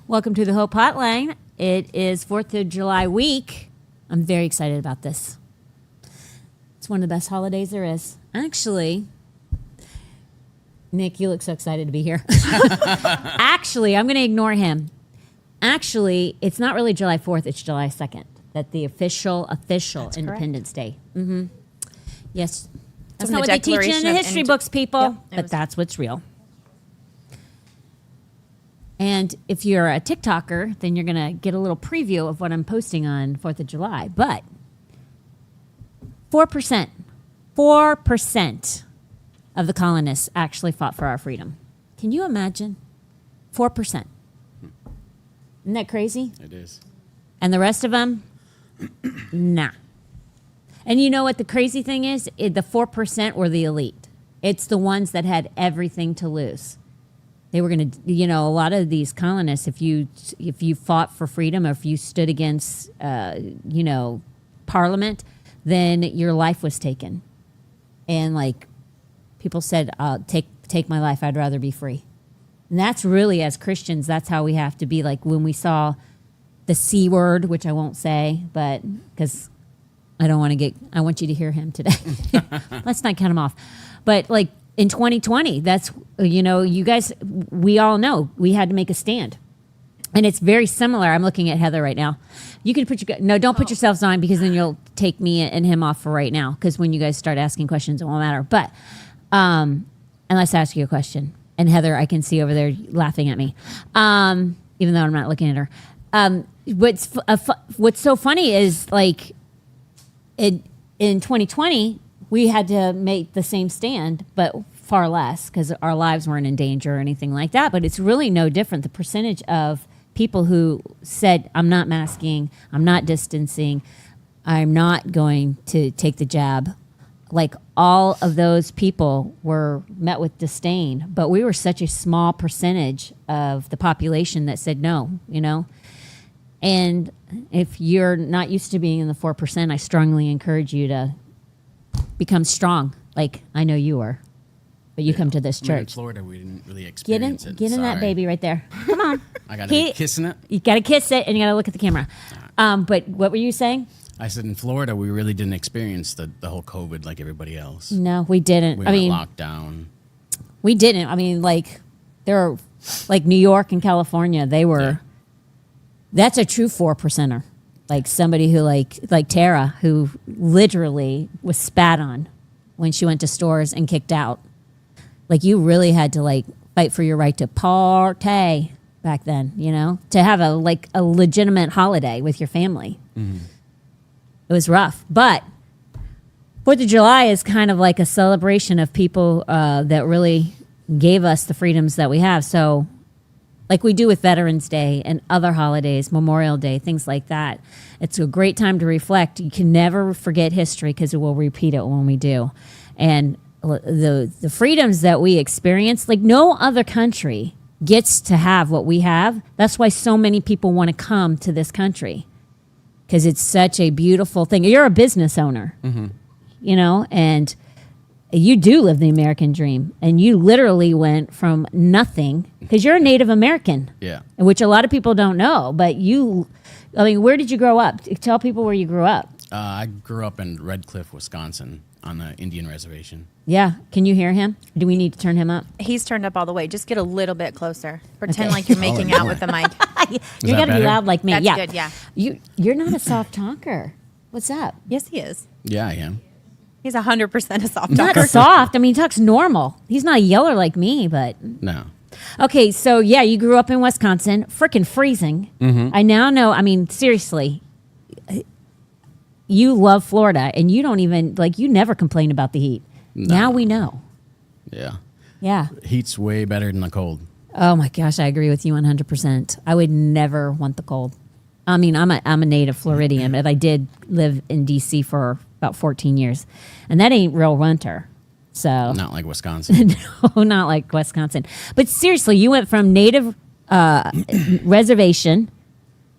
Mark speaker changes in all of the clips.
Speaker 1: Welcome to the Hope Hotline. It is 4th of July week. I'm very excited about this. It's one of the best holidays there is. Actually, Nick, you look so excited to be here. Actually, I'm going to ignore him. Actually, it's not really July 4th, it's July 2nd. That the official
Speaker 2: That's
Speaker 1: Independence Day. Mm-hmm. Yes. That's
Speaker 2: From
Speaker 1: not
Speaker 2: the
Speaker 1: what they teach
Speaker 2: Declaration
Speaker 1: in the
Speaker 2: of
Speaker 1: history books, people.
Speaker 2: Yep,
Speaker 1: But that's what's real. And if you're a TikToker, then you're going to get a little preview of what I'm posting on 4th of July. But 4% of the colonists actually fought for our freedom. Can you imagine? 4%. Isn't that crazy?
Speaker 3: It is.
Speaker 1: And the rest of them, nah. And you know what the crazy thing is? The 4% were the elite. It's the ones that had everything to lose. They were going to, a lot of these colonists, if you fought for freedom or if you stood against, Parliament, then your life was taken. And like people said, take my life. I'd rather be free. And that's really, as Christians, that's how we have to be. Like when we saw the C word, which I won't say, but because I want you to hear him today. Let's not cut him off. But like in 2020, that's, you guys, we all know we had to make a stand. And it's very similar. I'm looking at Heather right now. You can don't put yourselves on because then you'll take me and him off for right now. Because when you guys start asking questions, it won't matter. But unless I ask you a question. And Heather, I can see over there laughing at me, even though I'm not looking at her. What's so funny is like in 2020, we had to make the same stand, but far less because our lives weren't in danger or anything like that. But it's really no different. The percentage of people who said, I'm not masking, I'm not distancing, I'm not going to take the jab, like all of those people were met with disdain. But we were such a small percentage of the population that said no, And if you're not used to being in the 4%, I strongly encourage you to become strong, like I know you are. but you come to this
Speaker 2: I mean, in
Speaker 1: church.
Speaker 2: Florida, we didn't really experience it.
Speaker 1: Get in that
Speaker 2: Sorry.
Speaker 1: baby right there. Come on.
Speaker 2: I got to be kissing it.
Speaker 1: You got to kiss it, and you got to look at the camera. But what were you saying?
Speaker 2: I said in Florida, we really didn't experience the whole COVID like everybody else.
Speaker 1: No, we didn't.
Speaker 2: We
Speaker 1: I
Speaker 2: were
Speaker 1: mean,
Speaker 2: locked down.
Speaker 1: we didn't. I mean, like there are, like New York and California, they were.
Speaker 2: Yeah.
Speaker 1: That's a true 4%er. Like somebody who like Tara, who literally was spat on when she went to stores and kicked out. Like you really had to like fight for your right to partay back then, you know, to have a legitimate holiday with your family. Mm-hmm. It was rough, but 4th of July is kind of like a celebration of people that really gave us the freedoms that we have. So like we do with Veterans Day and other holidays, Memorial Day, things like that. It's a great time to reflect. You can never forget history because it will repeat it when we do. And the freedoms that we experience, like no other country gets to have what we have. That's why so many people want to come to this country because it's such a beautiful thing. You're a business owner, you know, and you do live the American dream, and you literally went from nothing because you're a Native American, which a lot of people don't know. But I mean, where did you grow up? Tell people where you grew up.
Speaker 2: I grew up in Red Cliff, Wisconsin, on the Indian reservation.
Speaker 1: Yeah, can you hear him? Do we need to turn him up?
Speaker 3: He's turned up all the way. Just get a little bit closer. Pretend like you're making out with the mic.
Speaker 1: You got to be loud like me.
Speaker 3: That's
Speaker 1: yeah,
Speaker 3: good. Yeah,
Speaker 1: you're not a soft talker. What's up?
Speaker 3: yes, he is.
Speaker 2: Yeah, I am.
Speaker 3: He's 100% a soft
Speaker 1: Not
Speaker 3: talker.
Speaker 1: soft. I mean, he talks normal. He's not a yeller like me, but
Speaker 2: No.
Speaker 1: okay. So yeah, you grew up in Wisconsin, freaking freezing. I now know. I mean, seriously, you love Florida, and you don't even like. You never complain about the heat.
Speaker 2: No.
Speaker 1: Now we know.
Speaker 2: Yeah.
Speaker 1: Yeah.
Speaker 2: Heat's way better than the cold.
Speaker 1: Oh my gosh, I agree with you 100%. I would never want the cold. I mean, I'm a native Floridian, but I did live in D.C. for about 14 years, and that ain't real winter. So
Speaker 2: Not like Wisconsin.
Speaker 1: no, not like Wisconsin. But seriously, you went from native reservation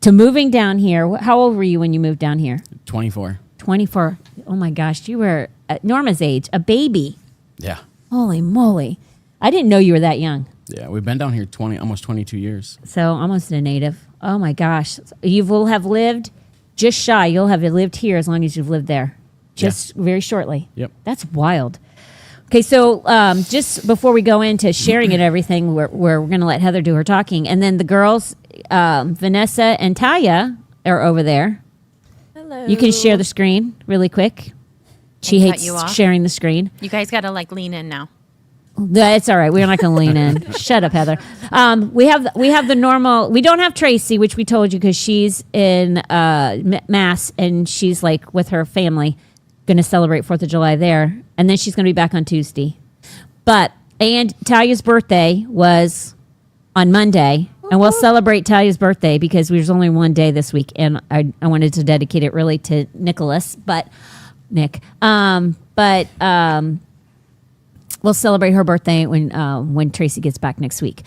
Speaker 1: to moving down here. How old were you when you moved down here?
Speaker 2: 24.
Speaker 1: 24. Oh my gosh, you were at Norma's age, a baby.
Speaker 2: Yeah.
Speaker 1: Holy moly. I didn't know you were that young.
Speaker 2: Yeah, we've been down here almost 22 years.
Speaker 1: So almost a native. Oh my gosh. You will have lived just shy. You'll have lived here as long as you've lived there. Just very shortly.
Speaker 2: Yep.
Speaker 1: That's wild. Okay, so just before we go into sharing and everything, we're going to let Heather do her talking. And then the girls, Vanessa and Taya, are over there.
Speaker 3: Hello.
Speaker 1: You can share the screen really quick. She
Speaker 3: We'll cut
Speaker 1: hates
Speaker 3: you off.
Speaker 1: sharing the screen.
Speaker 3: You guys got to like lean in now.
Speaker 1: That's all right. We're not going to lean in. Shut up, Heather. We have the normal. We don't have Tracy, which we told you because she's in Mass and she's like with her family, going to celebrate 4th of July there, and then she's going to be back on Tuesday. And Talia's birthday was on Monday, and we'll celebrate Talia's birthday because there's only one day this week, and I wanted to dedicate it really to Nicholas, Nick. We'll celebrate her birthday when Tracy gets back next week.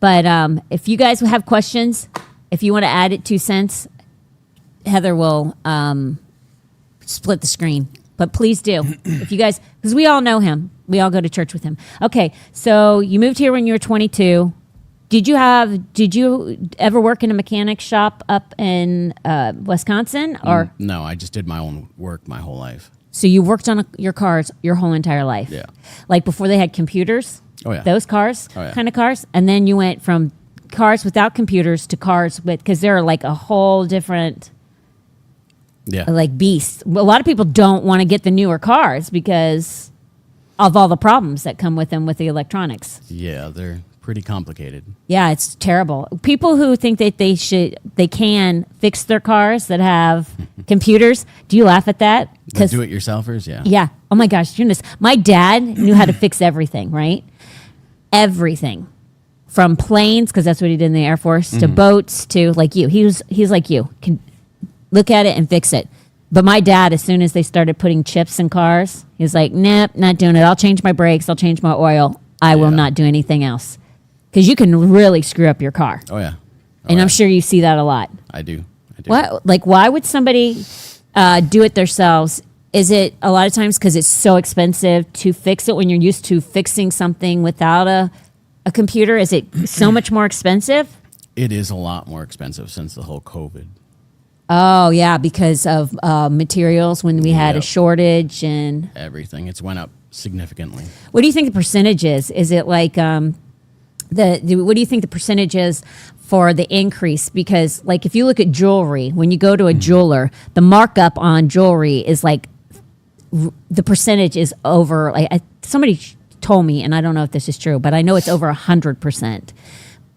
Speaker 1: But if you guys have questions, if you want to add it 2 cents, Heather will split the screen. But please do. If you guys, because we all know him. We all go to church with him. Okay, so you moved here when you were 22. Did you ever work in a mechanic shop up in Wisconsin? Or
Speaker 2: No, I just did my own work my whole life.
Speaker 1: So you worked on your cars your whole entire life?
Speaker 2: Yeah.
Speaker 1: Like before they had computers?
Speaker 2: Oh, yeah.
Speaker 1: Those cars?
Speaker 2: Oh, yeah.
Speaker 1: Kind of cars? And then you went from cars without computers to cars with, because they're like a whole different, like beast. A lot of people don't want to get the newer cars because of all the problems that come with them with the electronics.
Speaker 2: Yeah, they're pretty complicated.
Speaker 1: Yeah, it's terrible. People who think that they can fix their cars that have computers. Do you laugh at that?
Speaker 2: The do-it-yourselfers, yeah.
Speaker 1: Yeah. Oh my gosh, goodness. My dad knew how to fix everything, right? Everything. From planes, because that's what he did in the Air Force, to boats, to like you. He's like you. Can look at it and fix it. But my dad, as soon as they started putting chips in cars, he was like, nope, not doing it. I'll change my brakes. I'll change my oil. I will not do anything else. Because you can really screw up your car.
Speaker 2: Oh, yeah.
Speaker 1: And I'm sure you see that a lot.
Speaker 2: I do.
Speaker 1: What? Like, why would somebody do it themselves Is it a lot of times because it's so expensive to fix it when you're used to fixing something without a computer? Is it so much more expensive?
Speaker 2: It is a lot more expensive since the whole COVID.
Speaker 1: Oh, yeah, because of materials when we had a
Speaker 2: Yep.
Speaker 1: shortage and...
Speaker 2: Everything. It's went up significantly.
Speaker 1: What do you think the percentage is? Is it like what do you think the percentage is for the increase? Because like if you look at jewelry, when you go to a jeweler, the markup on jewelry is like the percentage is over. Like somebody told me, and I don't know if this is true, but I know it's over 100%.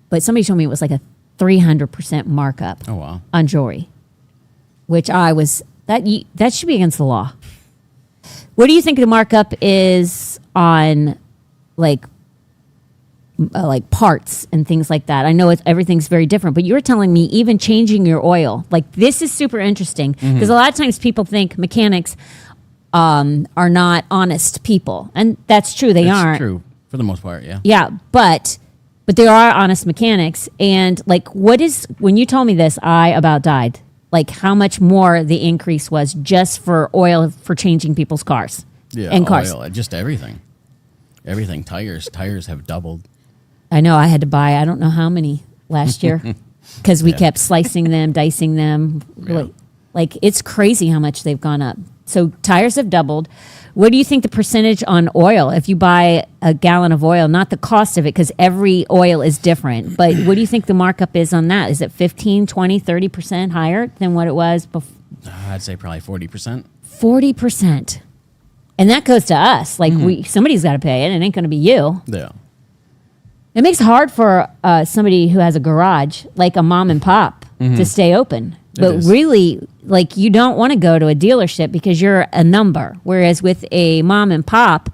Speaker 1: But somebody told me it was like a 300% markup
Speaker 2: Oh, wow.
Speaker 1: on jewelry, which that should be against the law. What do you think the markup is on like parts and things like that? I know everything's very different, but you were telling me even changing your oil. Like this is super interesting because a lot of times people think mechanics are not honest people, and that's true. They aren't.
Speaker 2: True for the most part. Yeah.
Speaker 1: Yeah, but there are honest mechanics. And like, when you told me this, I about died. Like how much more the increase was just for oil for changing people's cars.
Speaker 2: Yeah.
Speaker 1: And cars.
Speaker 2: Oil, just everything. Everything. Tires have doubled.
Speaker 1: I know I had to buy, I don't know how many last year because we kept slicing them, dicing them.
Speaker 2: Yeah.
Speaker 1: Like it's crazy how much they've gone up. So tires have doubled. What do you think the percentage on oil? If you buy a gallon of oil, not the cost of it, because every oil is different, but what do you think the markup is on that? Is it 15, 20, 30% higher than what it was before?
Speaker 2: I'd say probably 40%.
Speaker 1: 40%. And that goes to us. Like somebody's got to pay it. It ain't going to be you.
Speaker 2: Yeah.
Speaker 1: It makes it hard for somebody who has a garage, like a mom and pop, to stay open. But
Speaker 2: is.
Speaker 1: really, like you don't want to go to a dealership because you're a number. Whereas with a mom and pop,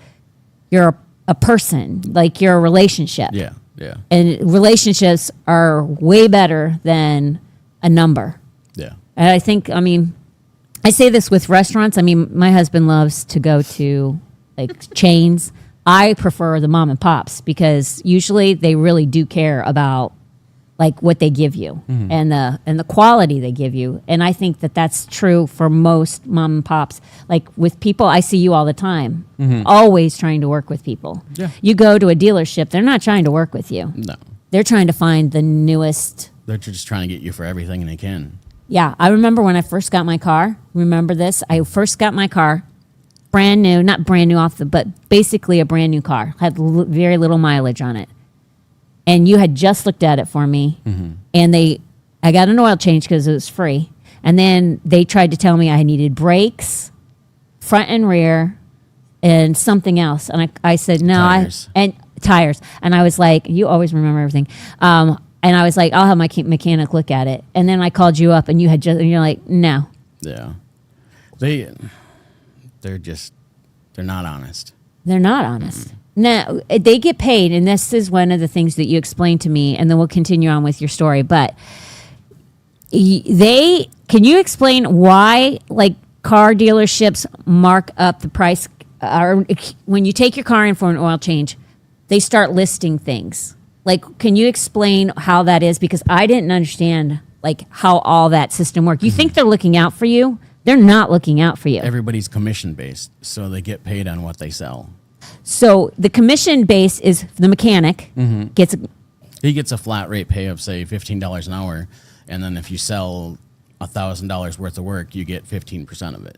Speaker 1: you're a person, like you're a relationship.
Speaker 2: Yeah. Yeah.
Speaker 1: And relationships are way better than a number.
Speaker 2: Yeah.
Speaker 1: And I think, I say this with restaurants. My husband loves to go to like chains. I prefer the mom and pops because usually they really do care about like what they give you and the quality they give you. And I think that that's true for most mom and pops. Like with people, I see you all the time, always trying to work with people.
Speaker 2: Yeah.
Speaker 1: You go to a dealership, they're not trying to work with you.
Speaker 2: No.
Speaker 1: They're trying to find the newest.
Speaker 2: They're just trying to get you for everything they can.
Speaker 1: Yeah. I remember when I first got my car. Remember this? I first got my car. Brand new, not brand new but basically a brand new car. Had very little mileage on it. And you had just looked at it for me. And I got an oil change because it was free. And then they tried to tell me I needed brakes, front and rear, and something else. And I said, no,
Speaker 2: Tires.
Speaker 1: and tires. And I was like, you always remember everything. And I was like, I'll have my mechanic look at it. And then I called you up and and you're like, no.
Speaker 2: Yeah. They're not honest.
Speaker 1: They're not honest. Now, they get paid, and this is one of the things that you explained to me, and then we'll continue on with your story. But can you explain why, like, car dealerships mark up the price? Or when you take your car in for an oil change, they start listing things. Like, can you explain how that is? Because I didn't understand, like, how all that system worked. You think they're looking out for you? They're not looking out for you.
Speaker 2: Everybody's commission based, so they get paid on what they sell.
Speaker 1: So the commission base is the mechanic gets.
Speaker 2: He gets a flat rate pay of say $15 an hour, and then if you sell $1,000 worth of work, you get 15% of it.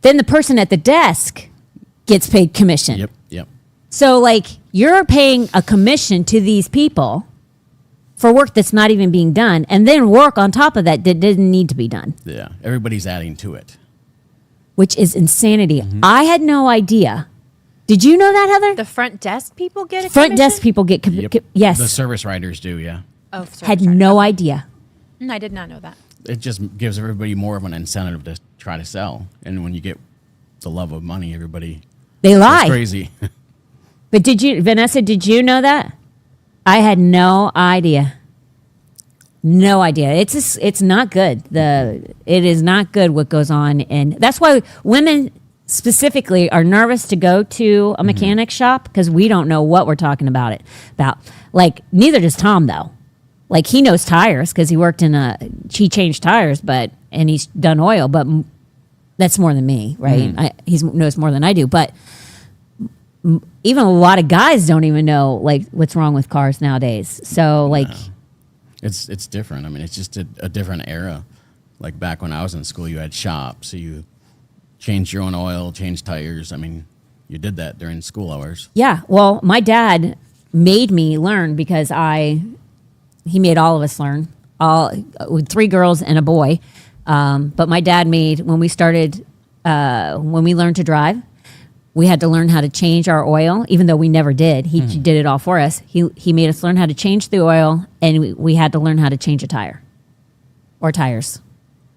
Speaker 1: Then the person at the desk gets paid commission.
Speaker 2: Yep.
Speaker 1: So like you're paying a commission to these people for work that's not even being done, and then work on top of that didn't need to be done.
Speaker 2: Yeah, everybody's adding to it.
Speaker 1: Which is insanity. I had no idea. Did you know that, Heather?
Speaker 3: The front desk people get a
Speaker 1: Front
Speaker 3: commission?
Speaker 1: desk people get yes.
Speaker 2: The service riders do, yeah.
Speaker 3: Oh, sorry,
Speaker 1: Had
Speaker 3: sorry.
Speaker 1: no idea.
Speaker 3: I did not know that.
Speaker 2: It just gives everybody more of an incentive to try to sell. And when you get the love of money, everybody
Speaker 1: They
Speaker 2: goes
Speaker 1: lie.
Speaker 2: crazy.
Speaker 1: But Vanessa, did you know that? I had no idea. No idea. It's not good. It is not good what goes on, and that's why women specifically are nervous to go to a mechanic shop because we don't know what we're talking about. Like neither does Tom though. Like he knows tires because he worked he changed tires, and he's done oil. But That's more than me, right? He knows more than I do, but even a lot of guys don't even know like what's wrong with cars nowadays. So like,
Speaker 2: it's different. I mean, it's just a different era. Like back when I was in school, you had shops, so you changed your own oil, changed tires. I mean, you did that during school hours.
Speaker 1: yeah. Well, my dad made me learn because he made all of us learn, all with 3 girls and a boy. But my dad made, when we learned to drive, we had to learn how to change our oil, even though we never did. He did it all for us. He made us learn how to change the oil, and we had to learn how to change a tire or tires.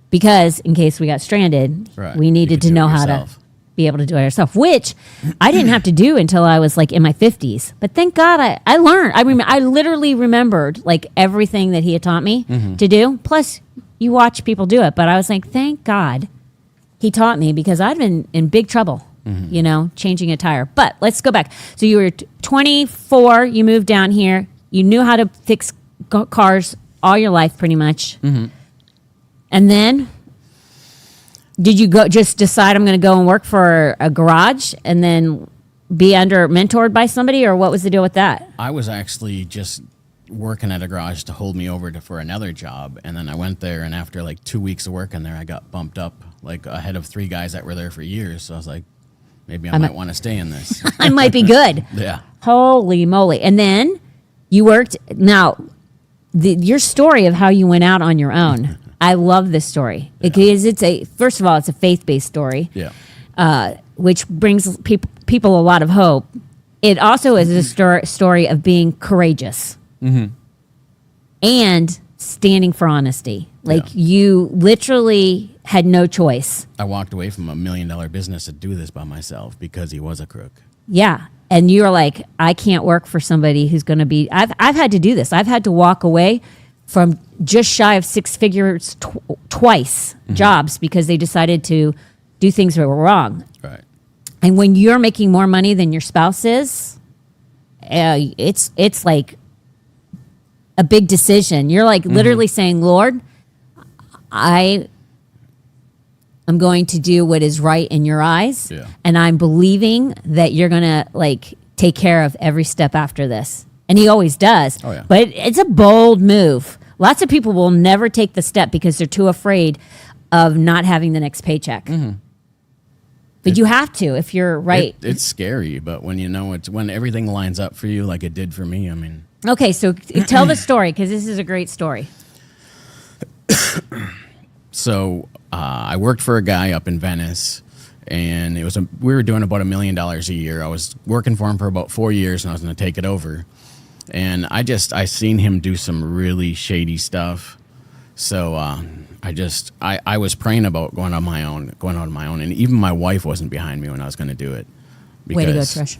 Speaker 1: Because in case we got stranded,
Speaker 2: Right.
Speaker 1: we needed to know how to
Speaker 2: yourself.
Speaker 1: be able to do it ourselves, which I didn't have to do until I was like in my 50s. But thank God I learned. I literally remembered like everything that he had taught me to do. Plus, you watch people do it. But I was like, thank God he taught me, because I'd been in big trouble, changing a tire. But let's go back. So you were 24, you moved down here. You knew how to fix cars all your life pretty much. And then did you just decide I'm going to go and work for a garage and then be mentored by somebody, or what was the deal with that?
Speaker 2: I was actually just working at a garage to hold me over for another job, and then I went there, and after like 2 weeks of working there, I got bumped up like ahead of 3 guys that were there for years. So I was like, maybe I might want to stay in this.
Speaker 1: I might be good.
Speaker 2: Yeah.
Speaker 1: Holy moly. And then you worked. Now, your story of how you went out on your own, I love this story because first of all, it's a faith-based story.
Speaker 2: Yeah.
Speaker 1: Which brings people a lot of hope. It also is a story of being courageous and standing for honesty. Like you literally had no choice.
Speaker 2: I walked away from $1 million business to do this by myself because he was a crook.
Speaker 1: Yeah. And you're like, I can't work for somebody who's going to be, I've had to do this. I've had to walk away from just shy of 6 figures twice jobs because they decided to do things that were wrong.
Speaker 2: Right.
Speaker 1: And when you're making more money than your spouse is, it's like a big decision. You're like literally saying, Lord, I am going to do what is right in your eyes.
Speaker 2: Yeah.
Speaker 1: And I'm believing that you're going to like take care of every step after this. And he always does.
Speaker 2: Oh, yeah.
Speaker 1: But it's a bold move. Lots of people will never take the step because they're too afraid of not having the next paycheck. But you have to if you're right.
Speaker 2: It's scary, but when when everything lines up for you like it did for me, I mean.
Speaker 1: Okay, so tell the story, because this is a great story.
Speaker 2: So I worked for a guy up in Venice, and we were doing about $1 million a year. I was working for him for about 4 years, and I was going to take it over. And I seen him do some really shady stuff. So I was praying about going on my own, and even my wife wasn't behind me when I was going to do it.
Speaker 1: Way to go, Trish.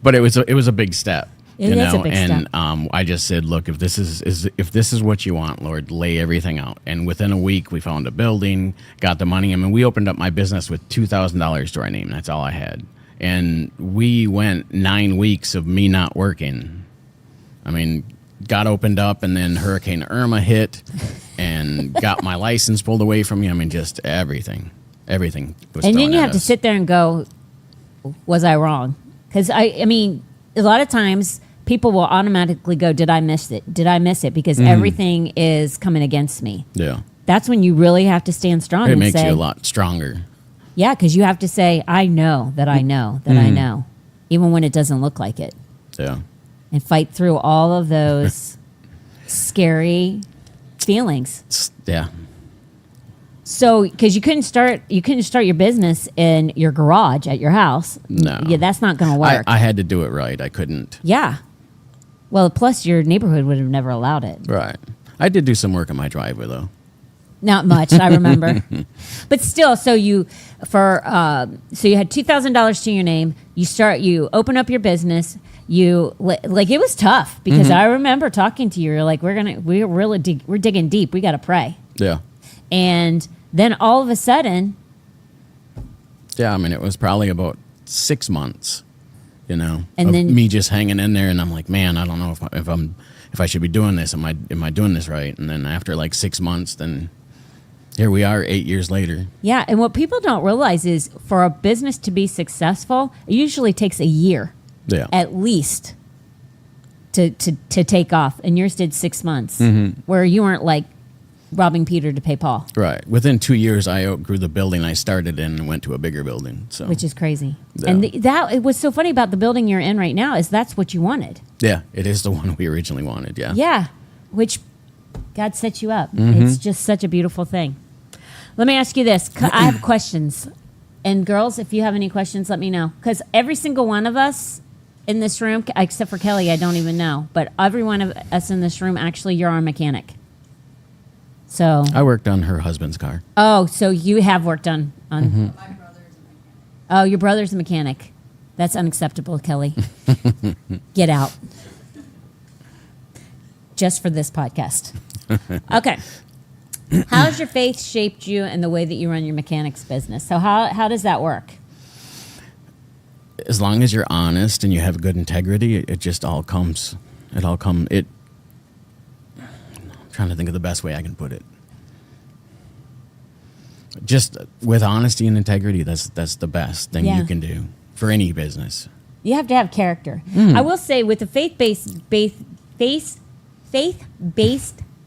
Speaker 2: But it was a big step.
Speaker 1: It is a big step.
Speaker 2: I just said, look, if this is what you want, Lord, lay everything out. And within a week, we found a building, got the money. I mean, we opened up my business with $2,000 to our name. That's all I had. And we went 9 weeks of me not working. I mean, got opened up, and then Hurricane Irma hit and got my license pulled away from me. I mean, just everything was
Speaker 1: And then
Speaker 2: thrown
Speaker 1: you
Speaker 2: at
Speaker 1: have to
Speaker 2: us.
Speaker 1: sit there and go, was I wrong? Because I mean, a lot of times people will automatically go, did I miss it? Did I miss it? Because everything is coming against me.
Speaker 2: Yeah.
Speaker 1: That's when you really have to stand strong
Speaker 2: It
Speaker 1: and
Speaker 2: makes
Speaker 1: say,
Speaker 2: you a lot stronger.
Speaker 1: yeah, because you have to say, I know that I know that I know, even when it doesn't look like it.
Speaker 2: Yeah.
Speaker 1: And fight through all of those scary feelings.
Speaker 2: Yeah.
Speaker 1: So, because you couldn't start your business in your garage at your house.
Speaker 2: No.
Speaker 1: Yeah, that's not going to work.
Speaker 2: I had to do it right. I couldn't.
Speaker 1: Yeah. Well, plus your neighborhood would have never allowed it.
Speaker 2: Right. I did do some work in my driveway, though.
Speaker 1: Not much, I remember. But still, so you had $2,000 to your name. You open up your business. It was tough because I remember talking to you. You're like, we're digging deep. We got to pray.
Speaker 2: Yeah.
Speaker 1: And then all of a sudden,
Speaker 2: Yeah, I mean, it was probably about 6 months,
Speaker 1: And
Speaker 2: of
Speaker 1: then-
Speaker 2: me just hanging in there, and I'm like, man, I don't know if I should be doing this. Am I doing this right? And then after like 6 months, then Here we are 8 years later.
Speaker 1: Yeah, and what people don't realize is for a business to be successful, it usually takes a year
Speaker 2: Yeah.
Speaker 1: at least to take off. And yours did 6 months, where you weren't like robbing Peter to pay Paul,
Speaker 2: Right. Within 2 years, I outgrew the building I started in and went to a bigger building. So
Speaker 1: which is crazy.
Speaker 2: Yeah.
Speaker 1: And that it was so funny about the building you're in right now is that's what you wanted.
Speaker 2: yeah, it is the one we originally wanted. Yeah.
Speaker 1: Yeah, which God set you up. It's just such a beautiful thing. Let me ask you this. I have questions. And girls, if you have any questions, let me know. Because every single one of us in this room, except for Kelly, I don't even know. But every one of us in this room, actually, you're our mechanic. So,
Speaker 2: I worked on her husband's car.
Speaker 1: oh, so you have worked on.
Speaker 4: My brother's a mechanic.
Speaker 1: Oh, your brother's a mechanic. That's unacceptable, Kelly. Get out. Just for this podcast. Okay. How has your faith shaped you and the way that you run your mechanics business? So how does that work?
Speaker 2: As long as you're honest and you have good integrity, it just all comes. I'm trying to think of the best way I can put it. Just with honesty and integrity, that's the best thing
Speaker 1: Yeah.
Speaker 2: you can do for any business.
Speaker 1: You have to have character. I will say with the faith-based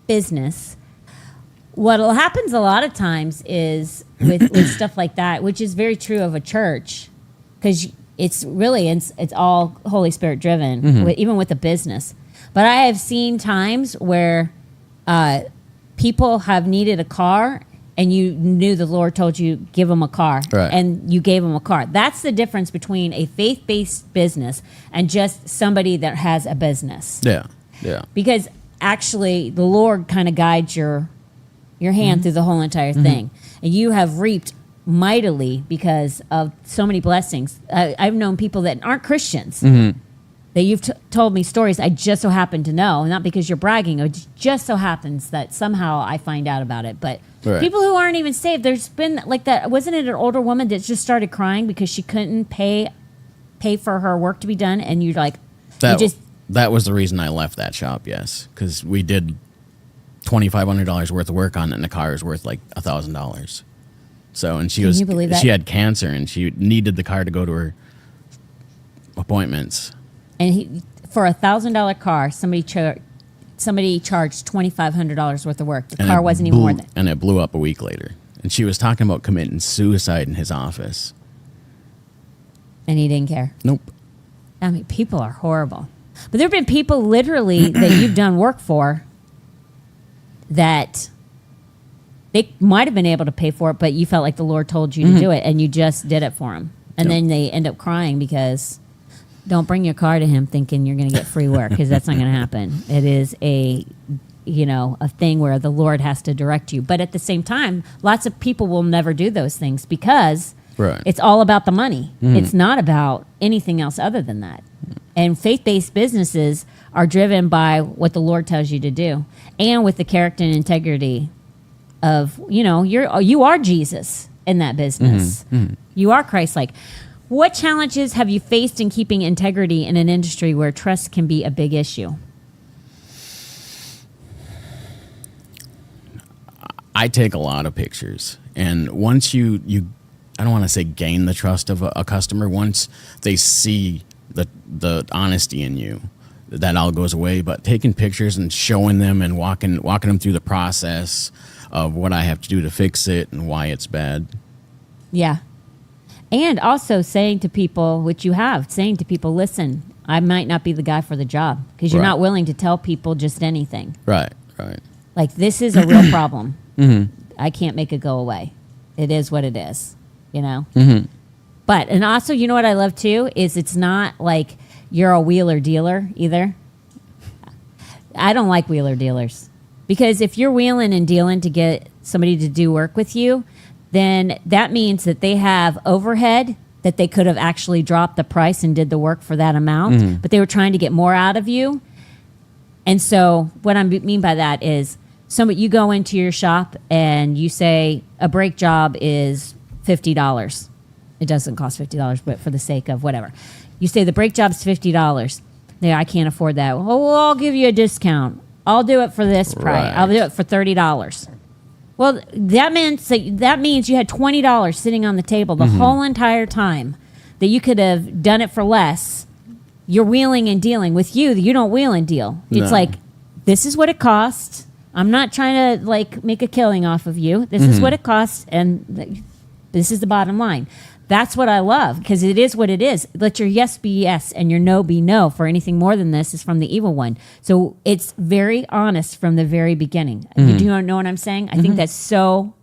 Speaker 1: business, what happens a lot of times is with stuff like that, which is very true of a church, because it's all Holy Spirit driven, even with a business. But I have seen times where people have needed a car, and you knew the Lord told you give them a car,
Speaker 2: Right.
Speaker 1: and you gave them a car. That's the difference between a faith-based business and just somebody that has a business.
Speaker 2: Yeah, yeah,
Speaker 1: Because actually, the Lord kind of guides your hand through the whole entire thing, and you have reaped mightily because of so many blessings. I've known people that aren't Christians that you've told me stories I just so happen to know, not because you're bragging. It just so happens that somehow I find out about it. But
Speaker 2: Right.
Speaker 1: people who aren't even saved, there's been like that. Wasn't it an older woman that just started crying because she couldn't pay for her work to be done? And you're like,
Speaker 2: that was the reason I left that shop. Yes, because we did $2,500 worth of work on it, and the car is worth like $1,000. So, and
Speaker 1: Can you believe that?
Speaker 2: she had cancer, and she needed the car to go to her appointments.
Speaker 1: And for $1,000 car, somebody charged $2,500 worth of work. The
Speaker 2: And
Speaker 1: car
Speaker 2: it
Speaker 1: wasn't even
Speaker 2: blew-
Speaker 1: worth it.
Speaker 2: And it blew up a week later. And she was talking about committing suicide in his office.
Speaker 1: And he didn't care.
Speaker 2: Nope.
Speaker 1: I mean, people are horrible. But there have been people literally that you've done work for that they might have been able to pay for it, but you felt like the Lord told you to do it, and you just did it for them. And
Speaker 2: Yep.
Speaker 1: then they end up crying because don't bring your car to him thinking you're going to get free work, because that's not going to happen. It is a thing where the Lord has to direct you. But at the same time, lots of people will never do those things because
Speaker 2: Right.
Speaker 1: it's all about the money. It's not about anything else other than that. And faith-based businesses are driven by what the Lord tells you to do, and with the character and integrity of, you are Jesus in that business. You are Christ-like. What challenges have you faced in keeping integrity in an industry where trust can be a big issue?
Speaker 2: I take a lot of pictures. And once you I don't want to say gain the trust of a customer, once they see the honesty in you, that all goes away. But taking pictures and showing them and walking them through the process of what I have to do to fix it and why it's bad.
Speaker 1: Yeah. And also saying to people, listen, I might not be the guy for the job, because you're
Speaker 2: Right.
Speaker 1: not willing to tell people just anything.
Speaker 2: Right.
Speaker 1: Like, this is a real problem. I can't make it go away. It is what it is, But, and also, you know what I love too, is it's not like you're a wheeler dealer either. I don't like wheeler dealers, because if you're wheeling and dealing to get somebody to do work with you, then that means that they have overhead that they could have actually dropped the price and did the work for that amount, but they were trying to get more out of you. And so what I mean by that is, you go into your shop and you say a brake job is $50. It doesn't cost $50, but for the sake of whatever. You say the brake job's $50. Yeah, I can't afford that. Well, I'll give you a discount. I'll do it for this price.
Speaker 2: Right.
Speaker 1: I'll do it for $30. Well, that means you had $20 sitting on the table the whole entire time that you could have done it for less. You're wheeling and dealing. With you don't wheel and deal. It's
Speaker 2: No.
Speaker 1: like, this is what it costs. I'm not trying to like make a killing off of you. This is what it costs, and this is the bottom line. That's what I love, because it is what it is. Let your yes be yes and your no be no. For anything more than this is from the evil one. So it's very honest from the very beginning. You do know what I'm saying? I think that's so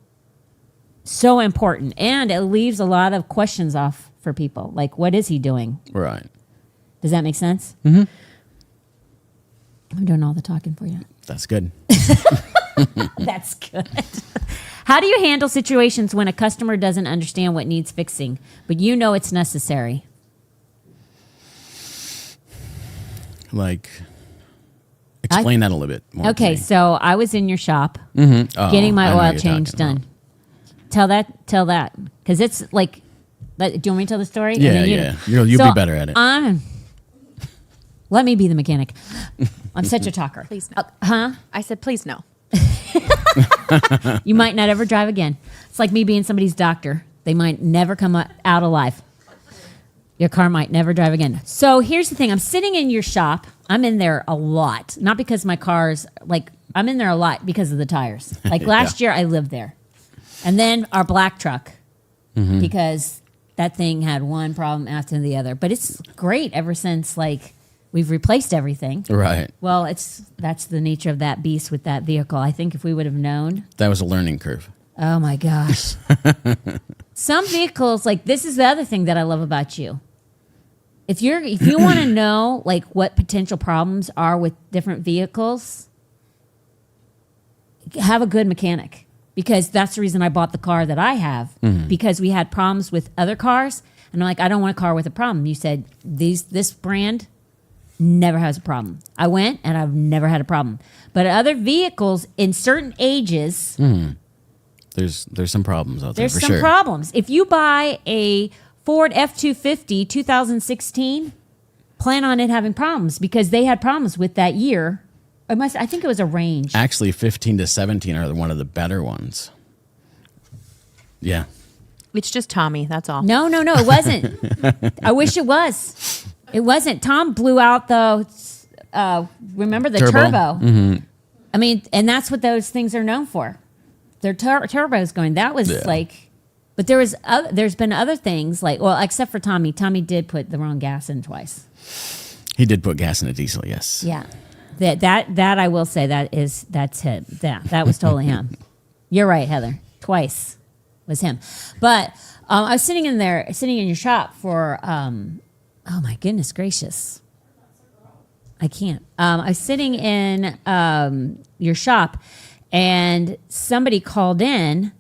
Speaker 1: important, and it leaves a lot of questions off for people. Like, what is he doing?
Speaker 2: Right.
Speaker 1: Does that make sense? Mm-hmm. I'm doing all the talking for you.
Speaker 2: That's good.
Speaker 1: That's good. How do you handle situations when a customer doesn't understand what needs fixing, but you know it's necessary?
Speaker 2: Like, explain that a little bit more. to
Speaker 1: Okay,
Speaker 2: me.
Speaker 1: so I was in your shop
Speaker 2: Oh,
Speaker 1: getting my
Speaker 2: I know what
Speaker 1: oil
Speaker 2: you're
Speaker 1: change
Speaker 2: talking
Speaker 1: done. Tell that. Because it's like, do you want me to tell the story? And
Speaker 2: Yeah,
Speaker 1: then
Speaker 2: yeah. You'll be better at it.
Speaker 1: Let me be the mechanic. I'm such a talker.
Speaker 3: Please no.
Speaker 1: Huh?
Speaker 3: I said, please no.
Speaker 1: You might not ever drive again. It's like me being somebody's doctor. They might never come out alive. Your car might never drive again. So here's the thing. I'm sitting in your shop. I'm in there a lot. Not because my car's like, I'm in there a lot because of the tires. Like last year I lived there. And then our black truck, because that thing had one problem after the other. But it's great ever since like we've replaced everything.
Speaker 2: Right.
Speaker 1: Well, that's the nature of that beast with that vehicle. I think if we would have known.
Speaker 2: That was a learning curve.
Speaker 1: Oh my gosh. Some vehicles, like this is the other thing that I love about you. If you want to know like what potential problems are with different vehicles, have a good mechanic. Because that's the reason I bought the car that I have. Because we had problems with other cars. And I'm like, I don't want a car with a problem. You said this brand never has a problem. I went and I've never had a problem. But other vehicles in certain ages,
Speaker 2: There's some problems out there
Speaker 1: there's
Speaker 2: for
Speaker 1: some
Speaker 2: sure.
Speaker 1: problems. If you buy a Ford F-250 2016, plan on it having problems because they had problems with that year. I think it was a range.
Speaker 2: Actually, 15 to 17 are one of the better ones. Yeah.
Speaker 3: It's just Tommy. That's all.
Speaker 1: No, it wasn't. I wish it was. It wasn't. Tom blew out the, remember the turbo? I mean, and that's what those things are known for. Their turbos going. That was like, but there's been other things like, well, except for Tommy. Tommy did put the wrong gas in twice.
Speaker 2: He did put gas in a diesel, yes.
Speaker 1: Yeah. That I will say that's him. That was totally him. You're right, Heather. Twice was him. But I was sitting in your shop for, oh my goodness gracious. I can't. I was sitting in your shop and somebody called in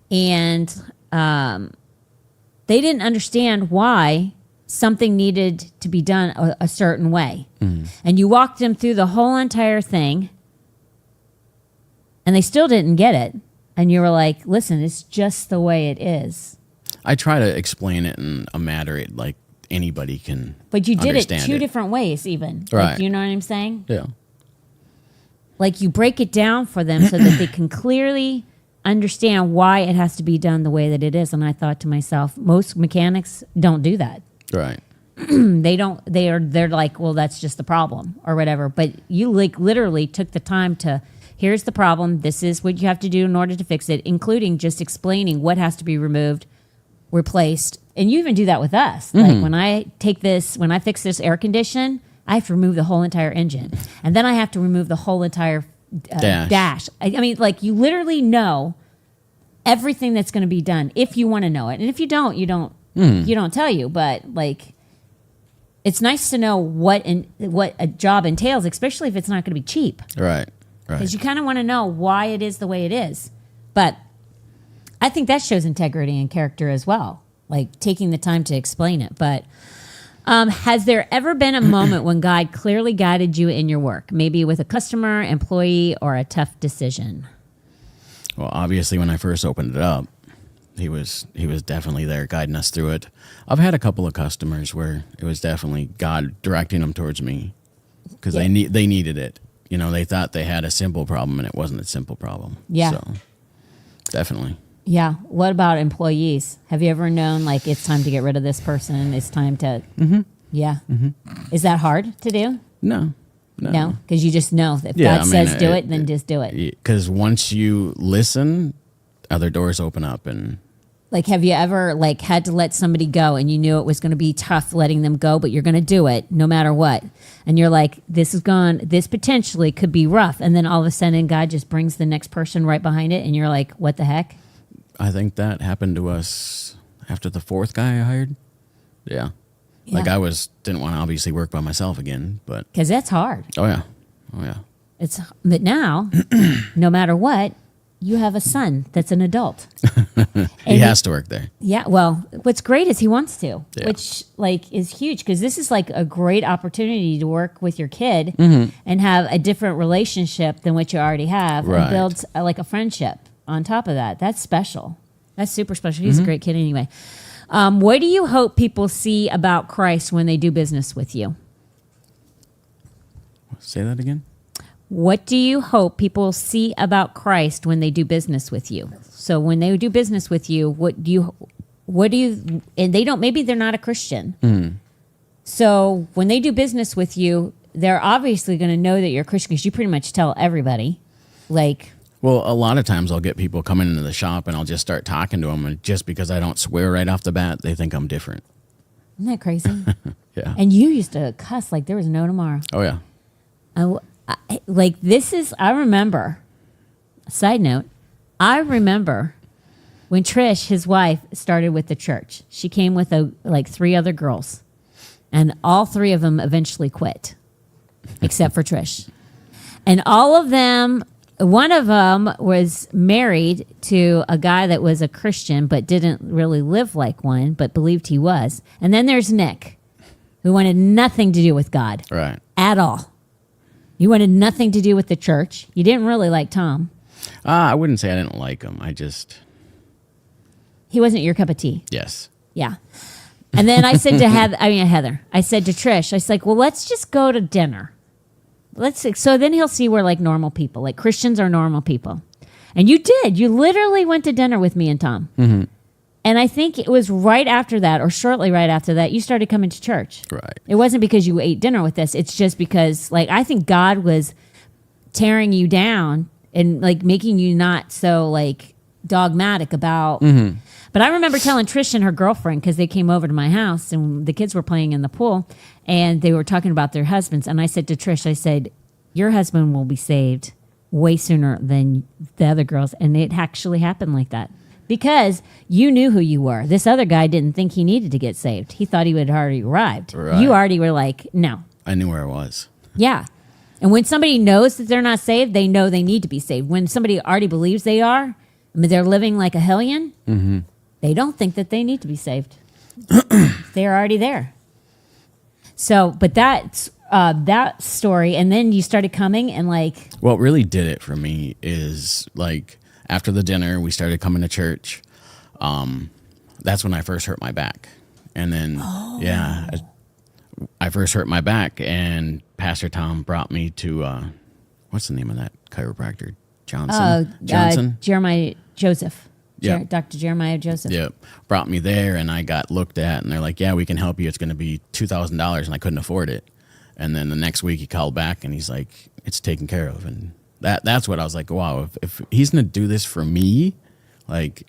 Speaker 1: and they didn't understand why something needed to be done a certain way. And you walked them through the whole entire thing and they still didn't get it. And you were like, listen, it's just the way it is.
Speaker 2: I try to explain it in a manner like anybody can
Speaker 1: But you did it
Speaker 2: understand
Speaker 1: two different ways even.
Speaker 2: Right.
Speaker 1: Like, you know what I'm saying?
Speaker 2: Yeah.
Speaker 1: Like you break it down for them so that they can clearly understand why it has to be done the way that it is. And I thought to myself, most mechanics don't do that.
Speaker 2: Right.
Speaker 1: They don't. They're like, well, that's just the problem or whatever. But you like literally took the time to. Here's the problem. This is what you have to do in order to fix it, including just explaining what has to be removed, replaced, and you even do that with us. Like when I fix this air condition, I have to remove the whole entire engine, and then I have to remove the whole entire dash. I mean, like you literally know everything that's going to be done if you want to know it, and if you don't, you don't. You don't tell you, but like. It's nice to know what a job entails, especially if it's not going to be cheap.
Speaker 2: Right.
Speaker 1: Because you kind of want to know why it is the way it is. But I think that shows integrity and character as well, like taking the time to explain it. But has there ever been a moment when God clearly guided you in your work, maybe with a customer, employee, or a tough decision?
Speaker 2: Well, obviously, when I first opened it up, he was definitely there guiding us through it. I've had a couple of customers where it was definitely God directing them towards me because they needed it. they thought they had a simple problem, and it wasn't a simple problem.
Speaker 1: Yeah.
Speaker 2: So definitely.
Speaker 1: Yeah. What about employees? Have you ever known like it's time to get rid of this person? It's time to. Yeah. Is that hard to do?
Speaker 2: No.
Speaker 1: No, because you just know if
Speaker 2: Yeah,
Speaker 1: God says do it, then just do it.
Speaker 2: Because once you listen, other doors open up, and
Speaker 1: Like, have you ever like had to let somebody go and you knew it was going to be tough letting them go, but you're going to do it no matter what? And you're like, this potentially could be rough. And then all of a sudden God just brings the next person right behind it. And you're like, what the heck?
Speaker 2: I think that happened to us after the fourth guy I hired. Yeah. Like I didn't want to obviously work by myself again, but.
Speaker 1: Because that's hard.
Speaker 2: Oh yeah.
Speaker 1: But now, no matter what, you have a son that's an adult.
Speaker 2: He has to work there.
Speaker 1: Yeah. Well, what's great is he wants to,
Speaker 2: Yeah.
Speaker 1: which like is huge because this is like a great opportunity to work with your kid and have a different relationship than what you already have and
Speaker 2: Right.
Speaker 1: build like a friendship on top of that. That's special. That's super special. He's a great kid anyway. What do you hope people see about Christ when they do business with you?
Speaker 2: Say that again.
Speaker 1: What do you hope people see about Christ when they do business with you? So when they do business with you, what do you, and they don't, maybe they're not a Christian. So when they do business with you, they're obviously going to know that you're a Christian because you pretty much tell everybody. Like,
Speaker 2: Well, a lot of times I'll get people coming into the shop and I'll just start talking to them, and just because I don't swear right off the bat, they think I'm different.
Speaker 1: isn't that crazy?
Speaker 2: Yeah.
Speaker 1: And you used to cuss like there was no tomorrow.
Speaker 2: Oh yeah.
Speaker 1: I remember, side note, I remember when Trish, his wife, started with the church. She came with like 3 other girls, and all 3 of them eventually quit, except for Trish. And all of them, one of them was married to a guy that was a Christian but didn't really live like one, but believed he was. And then there's Nick, who wanted nothing to do with God
Speaker 2: Right.
Speaker 1: at all. You wanted nothing to do with the church. You didn't really like Tom.
Speaker 2: I wouldn't say I didn't like him.
Speaker 1: He wasn't your cup of tea.
Speaker 2: Yes.
Speaker 1: Yeah. And then I said to Heather, I said to Trish, I was like, well, let's just go to dinner. So then he'll see we're like normal people, like Christians are normal people. And you did. You literally went to dinner with me and Tom. Mm-hmm. And I think it was right after that, or shortly right after that, you started coming to church.
Speaker 2: Right.
Speaker 1: It wasn't because you ate dinner with us. It's just because, like, I think God was tearing you down and, like, making you not so, like, dogmatic about. Mm-hmm. But I remember telling Trish and her girlfriend, because they came over to my house and the kids were playing in the pool, and they were talking about their husbands. And I said to Trish, I said, your husband will be saved way sooner than the other girls. And it actually happened like that. Because you knew who you were. This other guy didn't think he needed to get saved. He thought he had already arrived.
Speaker 2: Right.
Speaker 1: You already were like, no.
Speaker 2: I knew where I was.
Speaker 1: Yeah. And when somebody knows that they're not saved, they know they need to be saved. When somebody already believes they are, I mean, they're living like a hellion, they don't think that they need to be saved. They're already there. So, but that's that story. And then you started coming and like.
Speaker 2: What really did it for me is like, after the dinner, we started coming to church. That's when I first hurt my back. And then, I first hurt my back, and Pastor Tom brought me to, what's the name of that chiropractor? Johnson?
Speaker 1: Jeremiah Joseph.
Speaker 2: Yeah.
Speaker 1: Dr. Jeremiah Joseph.
Speaker 2: Yep. Brought me there, and I got looked at, and they're like, yeah, we can help you. It's going to be $2,000, and I couldn't afford it. And then the next week he called back, and he's like, it's taken care of. And that's what I was like, wow, if he's going to do this for me, like,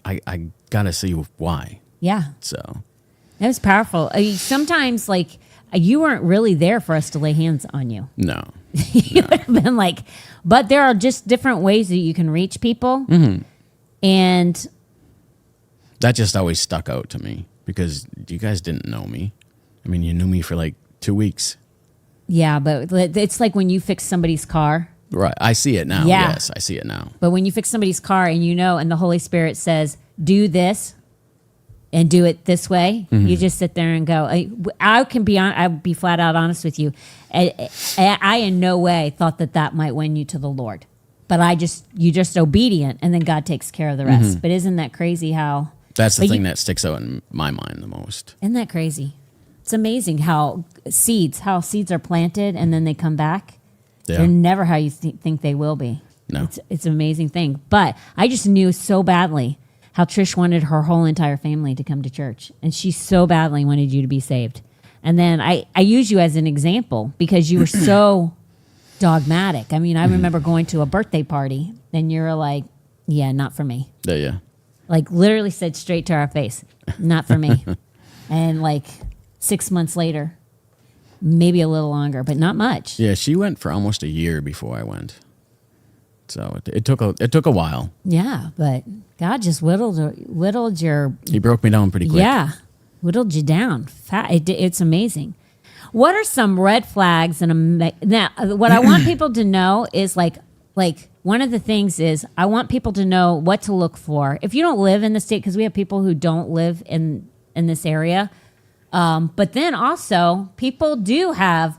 Speaker 2: I got to see why.
Speaker 1: Yeah.
Speaker 2: So.
Speaker 1: That was powerful. Sometimes, like, you weren't really there for us to lay hands on you.
Speaker 2: No.
Speaker 1: You would have been like, but there are just different ways that you can reach people. Mm-hmm. And
Speaker 2: that just always stuck out to me because you guys didn't know me. I mean, you knew me for like 2 weeks.
Speaker 1: Yeah, but it's like when you fix somebody's car.
Speaker 2: Right. I see it now.
Speaker 1: Yeah.
Speaker 2: Yes, I see it now.
Speaker 1: But when you fix somebody's car and you know, and the Holy Spirit says, do this and do it this way, you just sit there and go, I'll be flat out honest with you. I in no way thought that might win you to the Lord. But you're just obedient, and then God takes care of the rest. But isn't that crazy how...
Speaker 2: That's the thing that sticks out in my mind the most.
Speaker 1: Isn't that crazy? It's amazing how seeds are planted and then they come back.
Speaker 2: Yeah.
Speaker 1: They're never how you think they will be.
Speaker 2: No.
Speaker 1: It's an amazing thing. But I just knew so badly how Trish wanted her whole entire family to come to church. And she so badly wanted you to be saved. And then I use you as an example because you were so dogmatic. I mean, I remember going to a birthday party and you're like, yeah, not for me.
Speaker 2: Yeah.
Speaker 1: Like literally said straight to our face, not for me. And like 6 months later, maybe a little longer, but not much.
Speaker 2: Yeah, she went for almost a year before I went. So it took a while.
Speaker 1: Yeah, but God just whittled your.
Speaker 2: He broke me down pretty quick.
Speaker 1: Yeah, whittled you down. It's amazing. What are some red flags? Now, what I want people to know is like one of the things is I want people to know what to look for. If you don't live in the state, because we have people who don't live in this area, but then also people do have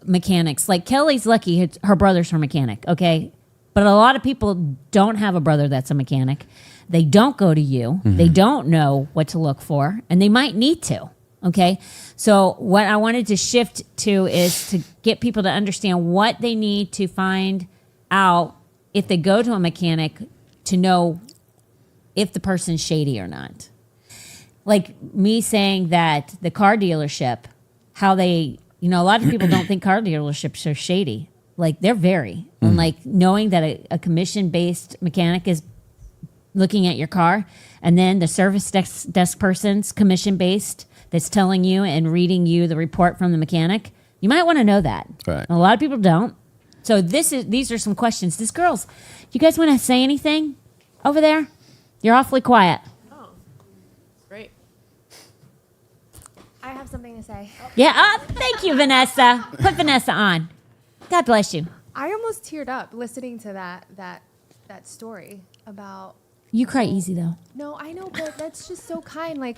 Speaker 1: mechanics. Like Kelly's lucky; her brother's her mechanic. Okay. But a lot of people don't have a brother that's a mechanic. They don't go to you. They don't know what to look for, and they might need to. Okay? So what I wanted to shift to is to get people to understand what they need to find out if they go to a mechanic to know if the person's shady or not. Like me saying that the car dealership, how they, a lot of people don't think car dealerships are shady. Like they're very, and like knowing that a commission-based mechanic is looking at your car, and then the service desk person's commission-based that's telling you and reading you the report from the mechanic, you might want to know that.
Speaker 2: Right.
Speaker 1: A lot of people don't. So these are some questions. This girls, you guys want to say anything over there? You're awfully quiet.
Speaker 5: Oh, great. I have something to say.
Speaker 1: Yeah. Thank you, Vanessa. Put Vanessa on. God bless you.
Speaker 5: I almost teared up listening to that story about.
Speaker 1: You cry easy though.
Speaker 5: No, I know, but that's just so kind. Like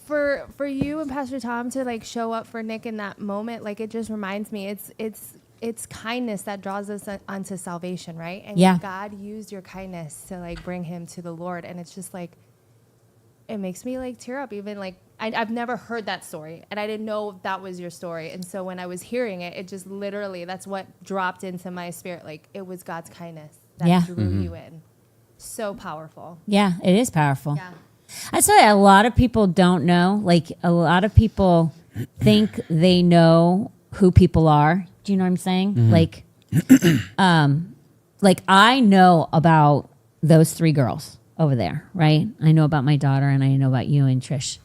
Speaker 5: for you and Pastor Tom to like show up for Nick in that moment, like it just reminds me it's kindness that draws us unto salvation, right? And
Speaker 1: yeah.
Speaker 5: God used your kindness to like bring him to the Lord, and it's just like it makes me like tear up. Even like I've never heard that story, and I didn't know that was your story. And so when I was hearing it, it just literally, that's what dropped into my spirit. Like it was God's kindness that drew you in. So powerful.
Speaker 1: Yeah, it is powerful.
Speaker 5: Yeah.
Speaker 1: I say a lot of people don't know. Like a lot of people think they know who people are. Do you know what I'm saying? Like I know about those 3 girls over there, right? I know about my daughter, and I know about you and Trish.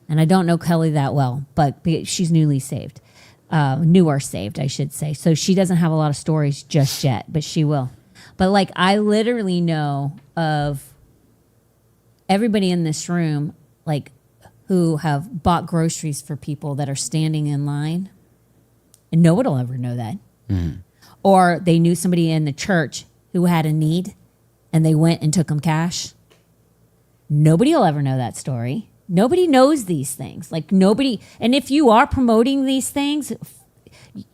Speaker 1: And I don't know Kelly that well, but she's newer saved, I should say. So she doesn't have a lot of stories just yet, but she will. But like I literally know of everybody in this room, like who have bought groceries for people that are standing in line, and no one will ever know that. Or they knew somebody in the church who had a need, and they went and took them cash. Nobody will ever know that story. Nobody knows these things. Like nobody, and if you are promoting these things,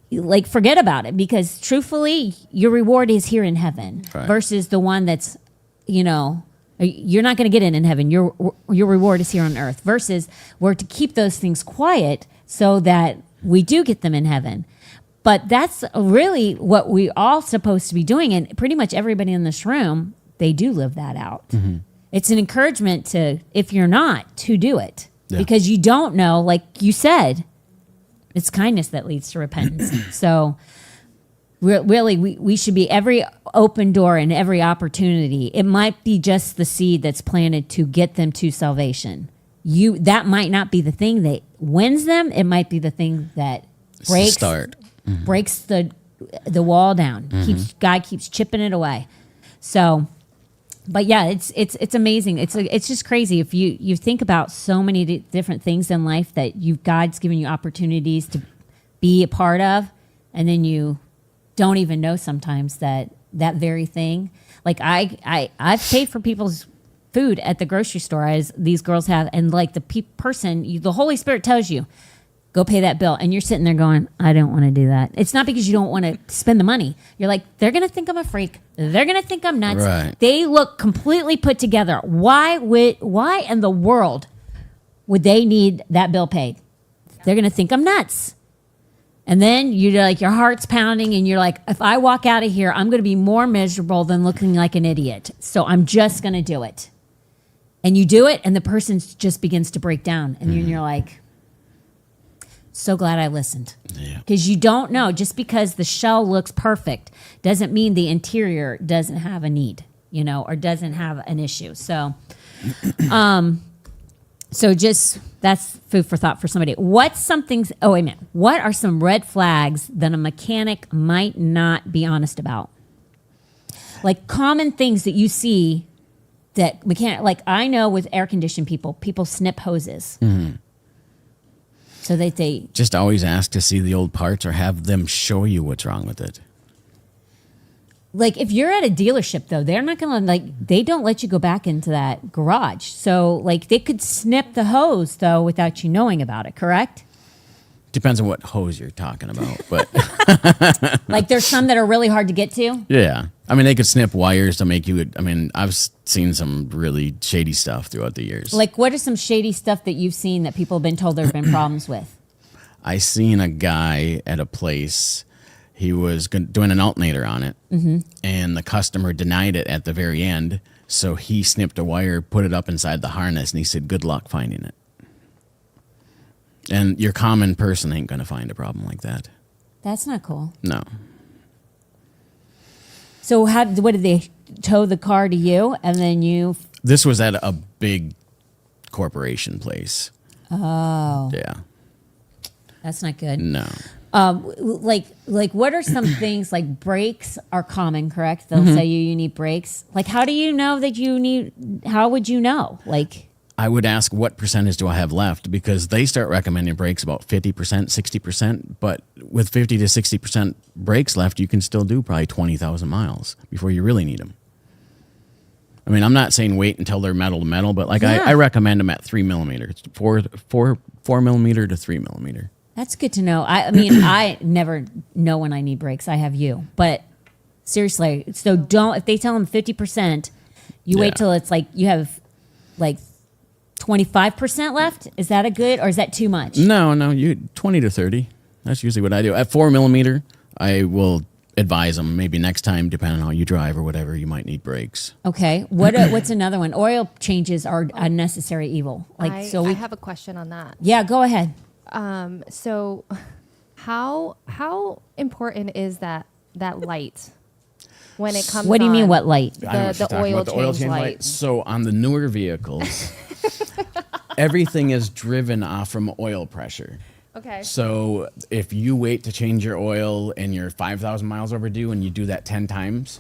Speaker 1: like forget about it, because truthfully, your reward is here in heaven versus the one that's, you're not going to get it in heaven. Your reward is here on earth versus we're to keep those things quiet so that we do get them in heaven. But that's really what we all supposed to be doing. And pretty much everybody in this room, they do live that out. It's an encouragement to, if you're not, to do it. Yeah. Because you don't know, like you said, it's kindness that leads to repentance. So we should be every open door and every opportunity. It might be just the seed that's planted to get them to salvation. That might not be the thing that wins them. It might be the thing that breaks the wall down. God keeps chipping it away. So... But yeah, it's amazing. It's just crazy if you think about so many different things in life that God's given you opportunities to be a part of, and then you don't even know sometimes that very thing. Like I've paid for people's food at the grocery store, as these girls have, and like the Holy Spirit tells you, go pay that bill. And you're sitting there going, I don't want to do that. It's not because you don't want to spend the money. You're like, they're going to think I'm a freak. They're going to think I'm nuts.
Speaker 2: Right.
Speaker 1: They look completely put together. Why in the world would they need that bill paid? They're going to think I'm nuts. And then you're like, your heart's pounding and you're like, if I walk out of here, I'm going to be more miserable than looking like an idiot. So I'm just going to do it. And you do it and the person just begins to break down. And you're like, so glad I listened.
Speaker 2: Yeah.
Speaker 1: Because you don't know, just because the shell looks perfect doesn't mean the interior doesn't have a need, or doesn't have an issue. So, just that's food for thought for somebody. What are some red flags that a mechanic might not be honest about? Like common things that you see that like I know with air conditioned people snip hoses. Mm-hmm. So they
Speaker 2: just always ask to see the old parts or have them show you what's wrong with it.
Speaker 1: Like if you're at a dealership though, they're not going to they don't let you go back into that garage. So like they could snip the hose though without you knowing about it, correct?
Speaker 2: Depends on what hose you're talking about, but
Speaker 1: like there's some that are really hard to get to.
Speaker 2: Yeah. I mean, they could snip wires to make you, I've seen some really shady stuff throughout the years.
Speaker 1: Like what is some shady stuff that you've seen that people have been told there have been problems with?
Speaker 2: I seen a guy at a place, he was doing an alternator on it, and the customer denied it at the very end, so he snipped a wire, put it up inside the harness, and he said, good luck finding it. And your common person ain't going to find a problem like that.
Speaker 1: That's not cool.
Speaker 2: No.
Speaker 1: So what did they tow the car to you and then you?
Speaker 2: This was at a big corporation place.
Speaker 1: Oh.
Speaker 2: Yeah.
Speaker 1: That's not good.
Speaker 2: No.
Speaker 1: Like what are some things like brakes are common, correct? They'll say you need brakes. Like how do you know that how would you know? Like
Speaker 2: I would ask what percentage do I have left, because they start recommending brakes about 50%, 60%. But with 50 to 60% brakes left, you can still do probably 20,000 miles before you really need them. I mean, I'm not saying wait until they're metal to metal, but I recommend them at 3 millimeters, 4 millimeter to 3 millimeter.
Speaker 1: That's good to know. I mean, I never know when I need brakes. I have you, but seriously, so if they tell them 50%, you wait till it's like you have like 25% left. Is that a good, or is that too much?
Speaker 2: No, you 20 to 30. That's usually what I do. At 4 millimeter, I will advise them maybe next time, depending on how you drive or whatever, you might need brakes.
Speaker 1: Okay. What's another one? Oil changes are a necessary evil.
Speaker 5: I have a question on that.
Speaker 1: Yeah, go ahead.
Speaker 5: So how important is that light when it comes?
Speaker 1: What do you mean? What light?
Speaker 5: The oil change light.
Speaker 2: So on the newer vehicles, everything is driven off from oil pressure.
Speaker 5: Okay.
Speaker 2: So if you wait to change your oil and you're 5,000 miles overdue and you do that 10 times,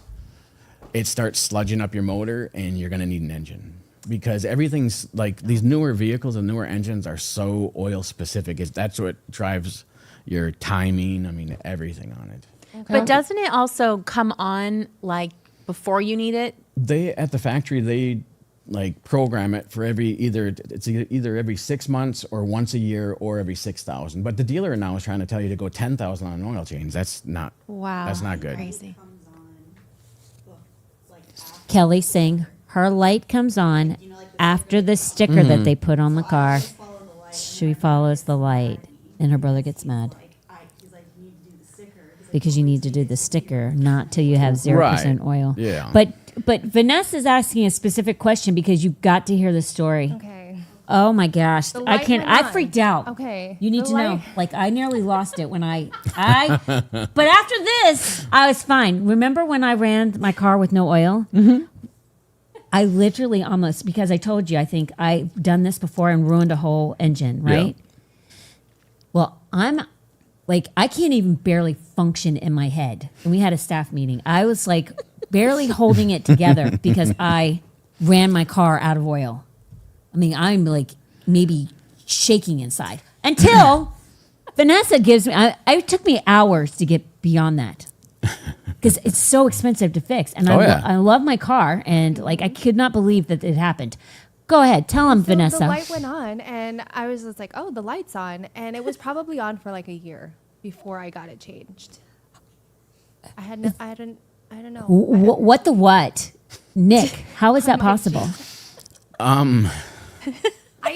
Speaker 2: it starts sludging up your motor and you're going to need an engine. Because everything's like these newer vehicles and newer engines are so oil specific. That's what drives your timing. I mean, everything on it.
Speaker 3: Okay. But doesn't it also come on like before you need it?
Speaker 2: They at the factory they like program it for either every 6 months or once a year or every 6,000. But the dealer now is trying to tell you to go 10,000 on an oil change. That's not.
Speaker 3: Wow.
Speaker 2: That's not good.
Speaker 3: Crazy.
Speaker 1: Kelly saying her light comes on after the sticker that they put on the car. She follows the light, and her brother gets mad because you need to do the sticker, not till you have 0% oil.
Speaker 2: Yeah.
Speaker 1: But Vanessa's asking a specific question because you got to hear the story.
Speaker 5: Okay.
Speaker 1: Oh my gosh, I can't. I freaked out.
Speaker 5: Okay.
Speaker 1: You need to know. Like I nearly lost it when I. But after this, I was fine. Remember when I ran my car with no oil? Mm-hmm. I literally almost, because I told you, I think I've done this before and ruined a whole engine, right? Yeah. Well, I can't even barely function in my head. And we had a staff meeting. I was like barely holding it together because I ran my car out of oil. I mean, I'm like maybe shaking inside until Vanessa gives me, it took me hours to get beyond that. Because it's so expensive to fix. And I love my car. And like, I could not believe that it happened. Go ahead. Tell them, Vanessa.
Speaker 5: The light went on and I was just like, oh, the light's on. And it was probably on for like a year before I got it changed. I don't know.
Speaker 1: What the what? Nick, how is that possible?
Speaker 5: I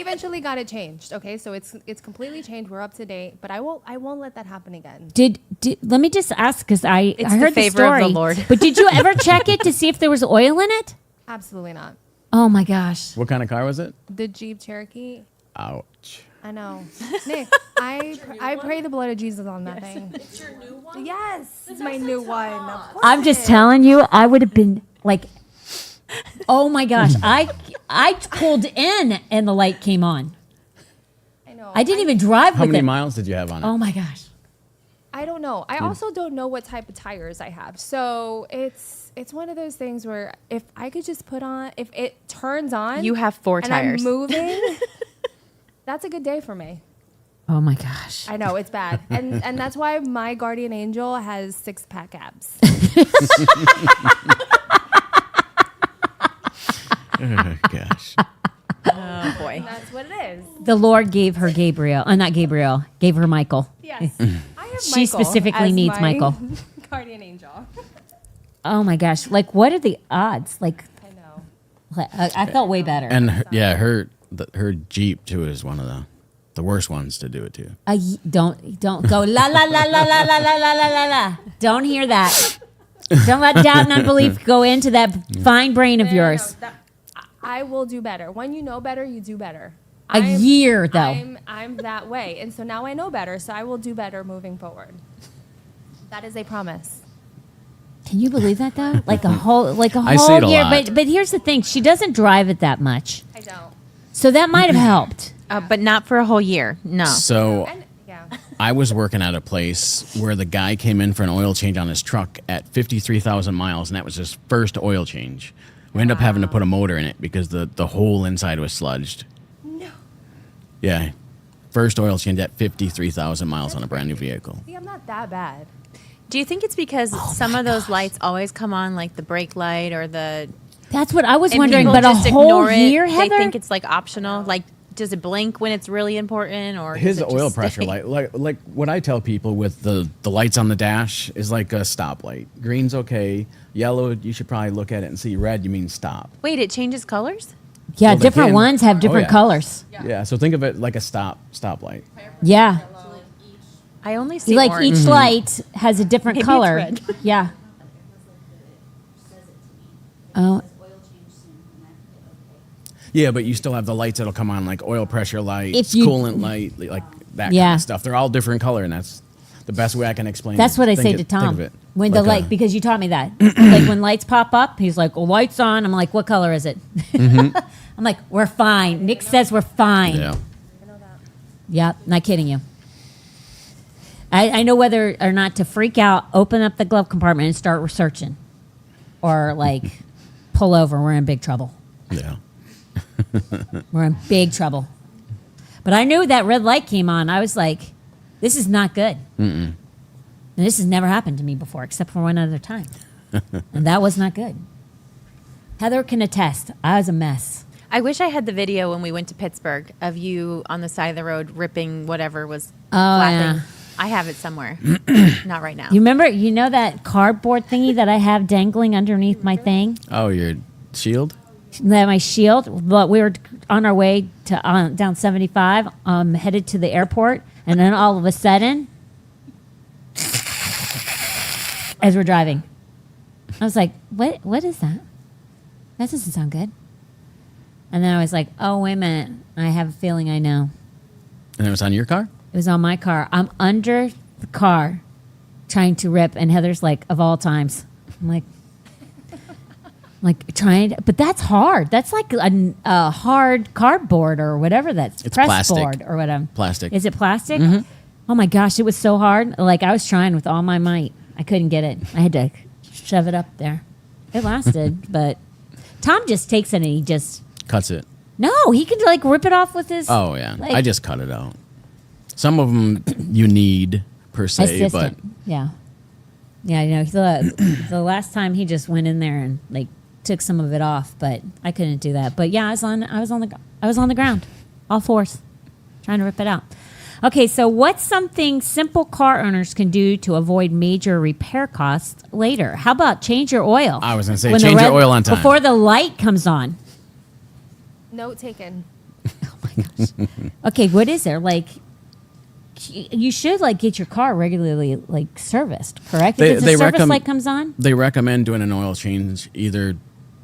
Speaker 5: eventually got it changed. Okay, so it's completely changed. We're up to date, but I won't let that happen again.
Speaker 1: Did let me just ask because I
Speaker 3: It's
Speaker 1: heard
Speaker 3: the favor
Speaker 1: story.
Speaker 3: of the Lord.
Speaker 1: But did you ever check it to see if there was oil in it?
Speaker 5: Absolutely not.
Speaker 1: Oh my gosh.
Speaker 2: What kind of car was it?
Speaker 5: The Jeep Cherokee.
Speaker 2: Ouch.
Speaker 5: I know, Nick. I pray the blood of Jesus on that thing.
Speaker 4: It's your new one?
Speaker 5: Yes, it's my new one. Of course
Speaker 1: I'm just
Speaker 5: it is.
Speaker 1: telling you, I would have been like, oh my gosh, I pulled in and the light came on.
Speaker 5: I know.
Speaker 1: I didn't even drive
Speaker 2: How
Speaker 1: with
Speaker 2: many
Speaker 1: it.
Speaker 2: miles did you have on it?
Speaker 1: Oh my gosh.
Speaker 5: I don't know. I also don't know what type of tires I have. So it's one of those things where if I could just put on, if it turns on,
Speaker 3: You have 4
Speaker 5: and
Speaker 3: tires.
Speaker 5: I'm moving, that's a good day for me.
Speaker 1: Oh my gosh.
Speaker 5: I know it's bad, and that's why my guardian angel has 6-pack abs.
Speaker 2: Oh, gosh.
Speaker 3: Oh boy.
Speaker 5: That's what it is.
Speaker 1: The Lord gave her Gabriel, not Gabriel, gave her Michael.
Speaker 5: Yes, I have.
Speaker 1: She
Speaker 5: Michael
Speaker 1: specifically
Speaker 5: as
Speaker 1: needs
Speaker 5: my
Speaker 1: Michael.
Speaker 5: guardian angel.
Speaker 1: Oh my gosh. Like, what are the odds? Like,
Speaker 5: I know.
Speaker 1: I felt way better.
Speaker 2: And her Jeep too is one of the worst ones to do it to.
Speaker 1: Don't go la la la la la la la la la la la. Don't hear that. Don't let doubt and unbelief go into that fine brain of yours.
Speaker 5: I will do better. When you know better, you do better.
Speaker 1: A year, though.
Speaker 5: I'm that way, and so now I know better. So I will do better moving forward. That is a promise.
Speaker 1: Can you believe that though? Like a whole
Speaker 2: I say it a
Speaker 1: year.
Speaker 2: lot.
Speaker 1: But here's the thing: she doesn't drive it that much,
Speaker 5: I don't.
Speaker 1: so that might have helped.
Speaker 3: But not for a whole year. No.
Speaker 2: So
Speaker 5: And yeah.
Speaker 2: I was working at a place where the guy came in for an oil change on his truck at 53,000 miles, and that was his first oil change. We ended up having to put a motor in it because the whole inside was sludged.
Speaker 5: No.
Speaker 2: Yeah. First oil change at 53,000 miles on a brand new vehicle.
Speaker 5: See, I'm not that bad.
Speaker 3: Do you think it's because some of those lights always come on, like the brake light or the?
Speaker 1: That's what I was
Speaker 3: And
Speaker 1: wondering.
Speaker 3: people
Speaker 1: But a
Speaker 3: just
Speaker 1: whole
Speaker 3: ignore it.
Speaker 1: year, Heather.
Speaker 3: They think it's like optional. Like, does it blink when it's really important, or
Speaker 2: His
Speaker 3: does it
Speaker 2: oil
Speaker 3: just
Speaker 2: pressure
Speaker 3: stay?
Speaker 2: light, like what I tell people with the lights on the dash is like a stoplight. Green's okay. Yellow, you should probably look at it and see. Red, you mean stop.
Speaker 3: Wait, it changes colors?
Speaker 1: Yeah,
Speaker 2: Well, they
Speaker 1: different
Speaker 2: can.
Speaker 1: ones have different
Speaker 2: yeah.
Speaker 1: colors.
Speaker 2: Yeah. So think of it like a stoplight.
Speaker 1: Yeah,
Speaker 4: So like each,
Speaker 3: I only see
Speaker 1: like
Speaker 3: orange.
Speaker 1: each light has a different
Speaker 3: Maybe it's
Speaker 1: color.
Speaker 3: red.
Speaker 1: Yeah.
Speaker 4: says it to me.
Speaker 1: Oh.
Speaker 4: It says oil change soon, and I hit okay.
Speaker 2: Yeah, but you still have the lights that'll come on, like oil pressure lights,
Speaker 1: If you-
Speaker 2: coolant light, like that kind
Speaker 1: Yeah.
Speaker 2: of stuff. They're all different color, and that's the best way I can explain.
Speaker 1: That's
Speaker 2: it.
Speaker 1: what I
Speaker 2: Think
Speaker 1: say
Speaker 2: it-
Speaker 1: to
Speaker 2: think
Speaker 1: Tom
Speaker 2: of it
Speaker 1: when
Speaker 2: like
Speaker 1: the light, because you taught me that. Like when lights pop up, he's like, well, "Lights on." I'm like, "What color is it?" I'm like, "We're fine." Nick says we're fine.
Speaker 2: Yeah.
Speaker 1: Yep, not kidding you. I know whether or not to freak out, open up the glove compartment and start researching, or like pull over. We're in big trouble.
Speaker 2: Yeah.
Speaker 1: We're in big trouble. But I knew that red light came on. I was like, this is not good. And this has never happened to me before, except for one other time. And that was not good. Heather can attest. I was a mess.
Speaker 3: I wish I had the video when we went to Pittsburgh of you on the side of the road ripping whatever was
Speaker 1: Oh,
Speaker 3: flapping.
Speaker 1: yeah.
Speaker 3: I have it somewhere. Not right now.
Speaker 1: You remember, you know that cardboard thingy that I have dangling underneath my thing?
Speaker 2: Oh, your shield?
Speaker 1: That my shield? But we were on our way to down 75, headed to the airport. And then all of a sudden, as we're driving, I was like, what is that? That doesn't sound good. And then I was like, oh, wait a minute. I have a feeling I know.
Speaker 2: And it was on your car?
Speaker 1: It was on my car. I'm under the car trying to rip. And Heather's like, of all times. I'm like trying to, but that's hard. That's like a hard cardboard or whatever that's
Speaker 2: It's
Speaker 1: press
Speaker 2: plastic.
Speaker 1: board or whatever.
Speaker 2: Plastic.
Speaker 1: Is it plastic? Oh my gosh, it was so hard. Like I was trying with all my might. I couldn't get it. I had to shove it up there. It lasted, but Tom just takes it and he just,
Speaker 2: Cuts it.
Speaker 1: no, he can like rip it off with his
Speaker 2: Oh, yeah.
Speaker 1: like,
Speaker 2: I just cut it out. Some of them you need, per se,
Speaker 1: assistant. Yeah. Yeah, you know, the last time he just went in there and like took some of it off, but I couldn't do that. But yeah, I was on the ground, all fours, trying to rip it out. Okay, so what's something simple car owners can do to avoid major repair costs later? How about change your oil?
Speaker 2: I was gonna say,
Speaker 1: When the
Speaker 2: change your oil on time.
Speaker 1: before the light comes on.
Speaker 5: Note taken.
Speaker 1: Oh Okay, what is there? Like, you should like get your car regularly like serviced, correct? If it's a service light comes on?
Speaker 2: They recommend doing an oil change either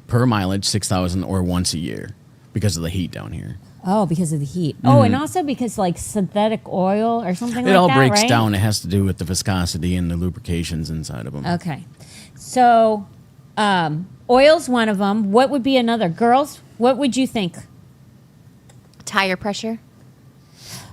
Speaker 2: per mileage, 6,000, or once a year because of the heat down here.
Speaker 1: Oh, because of the heat. Oh, and also because like synthetic oil or something like that,
Speaker 2: It all breaks
Speaker 1: right?
Speaker 2: down. It has to do with the viscosity and the lubrications inside of them.
Speaker 1: Okay. So, oil's one of them. What would be another? Girls, what would you think?
Speaker 3: Tire pressure.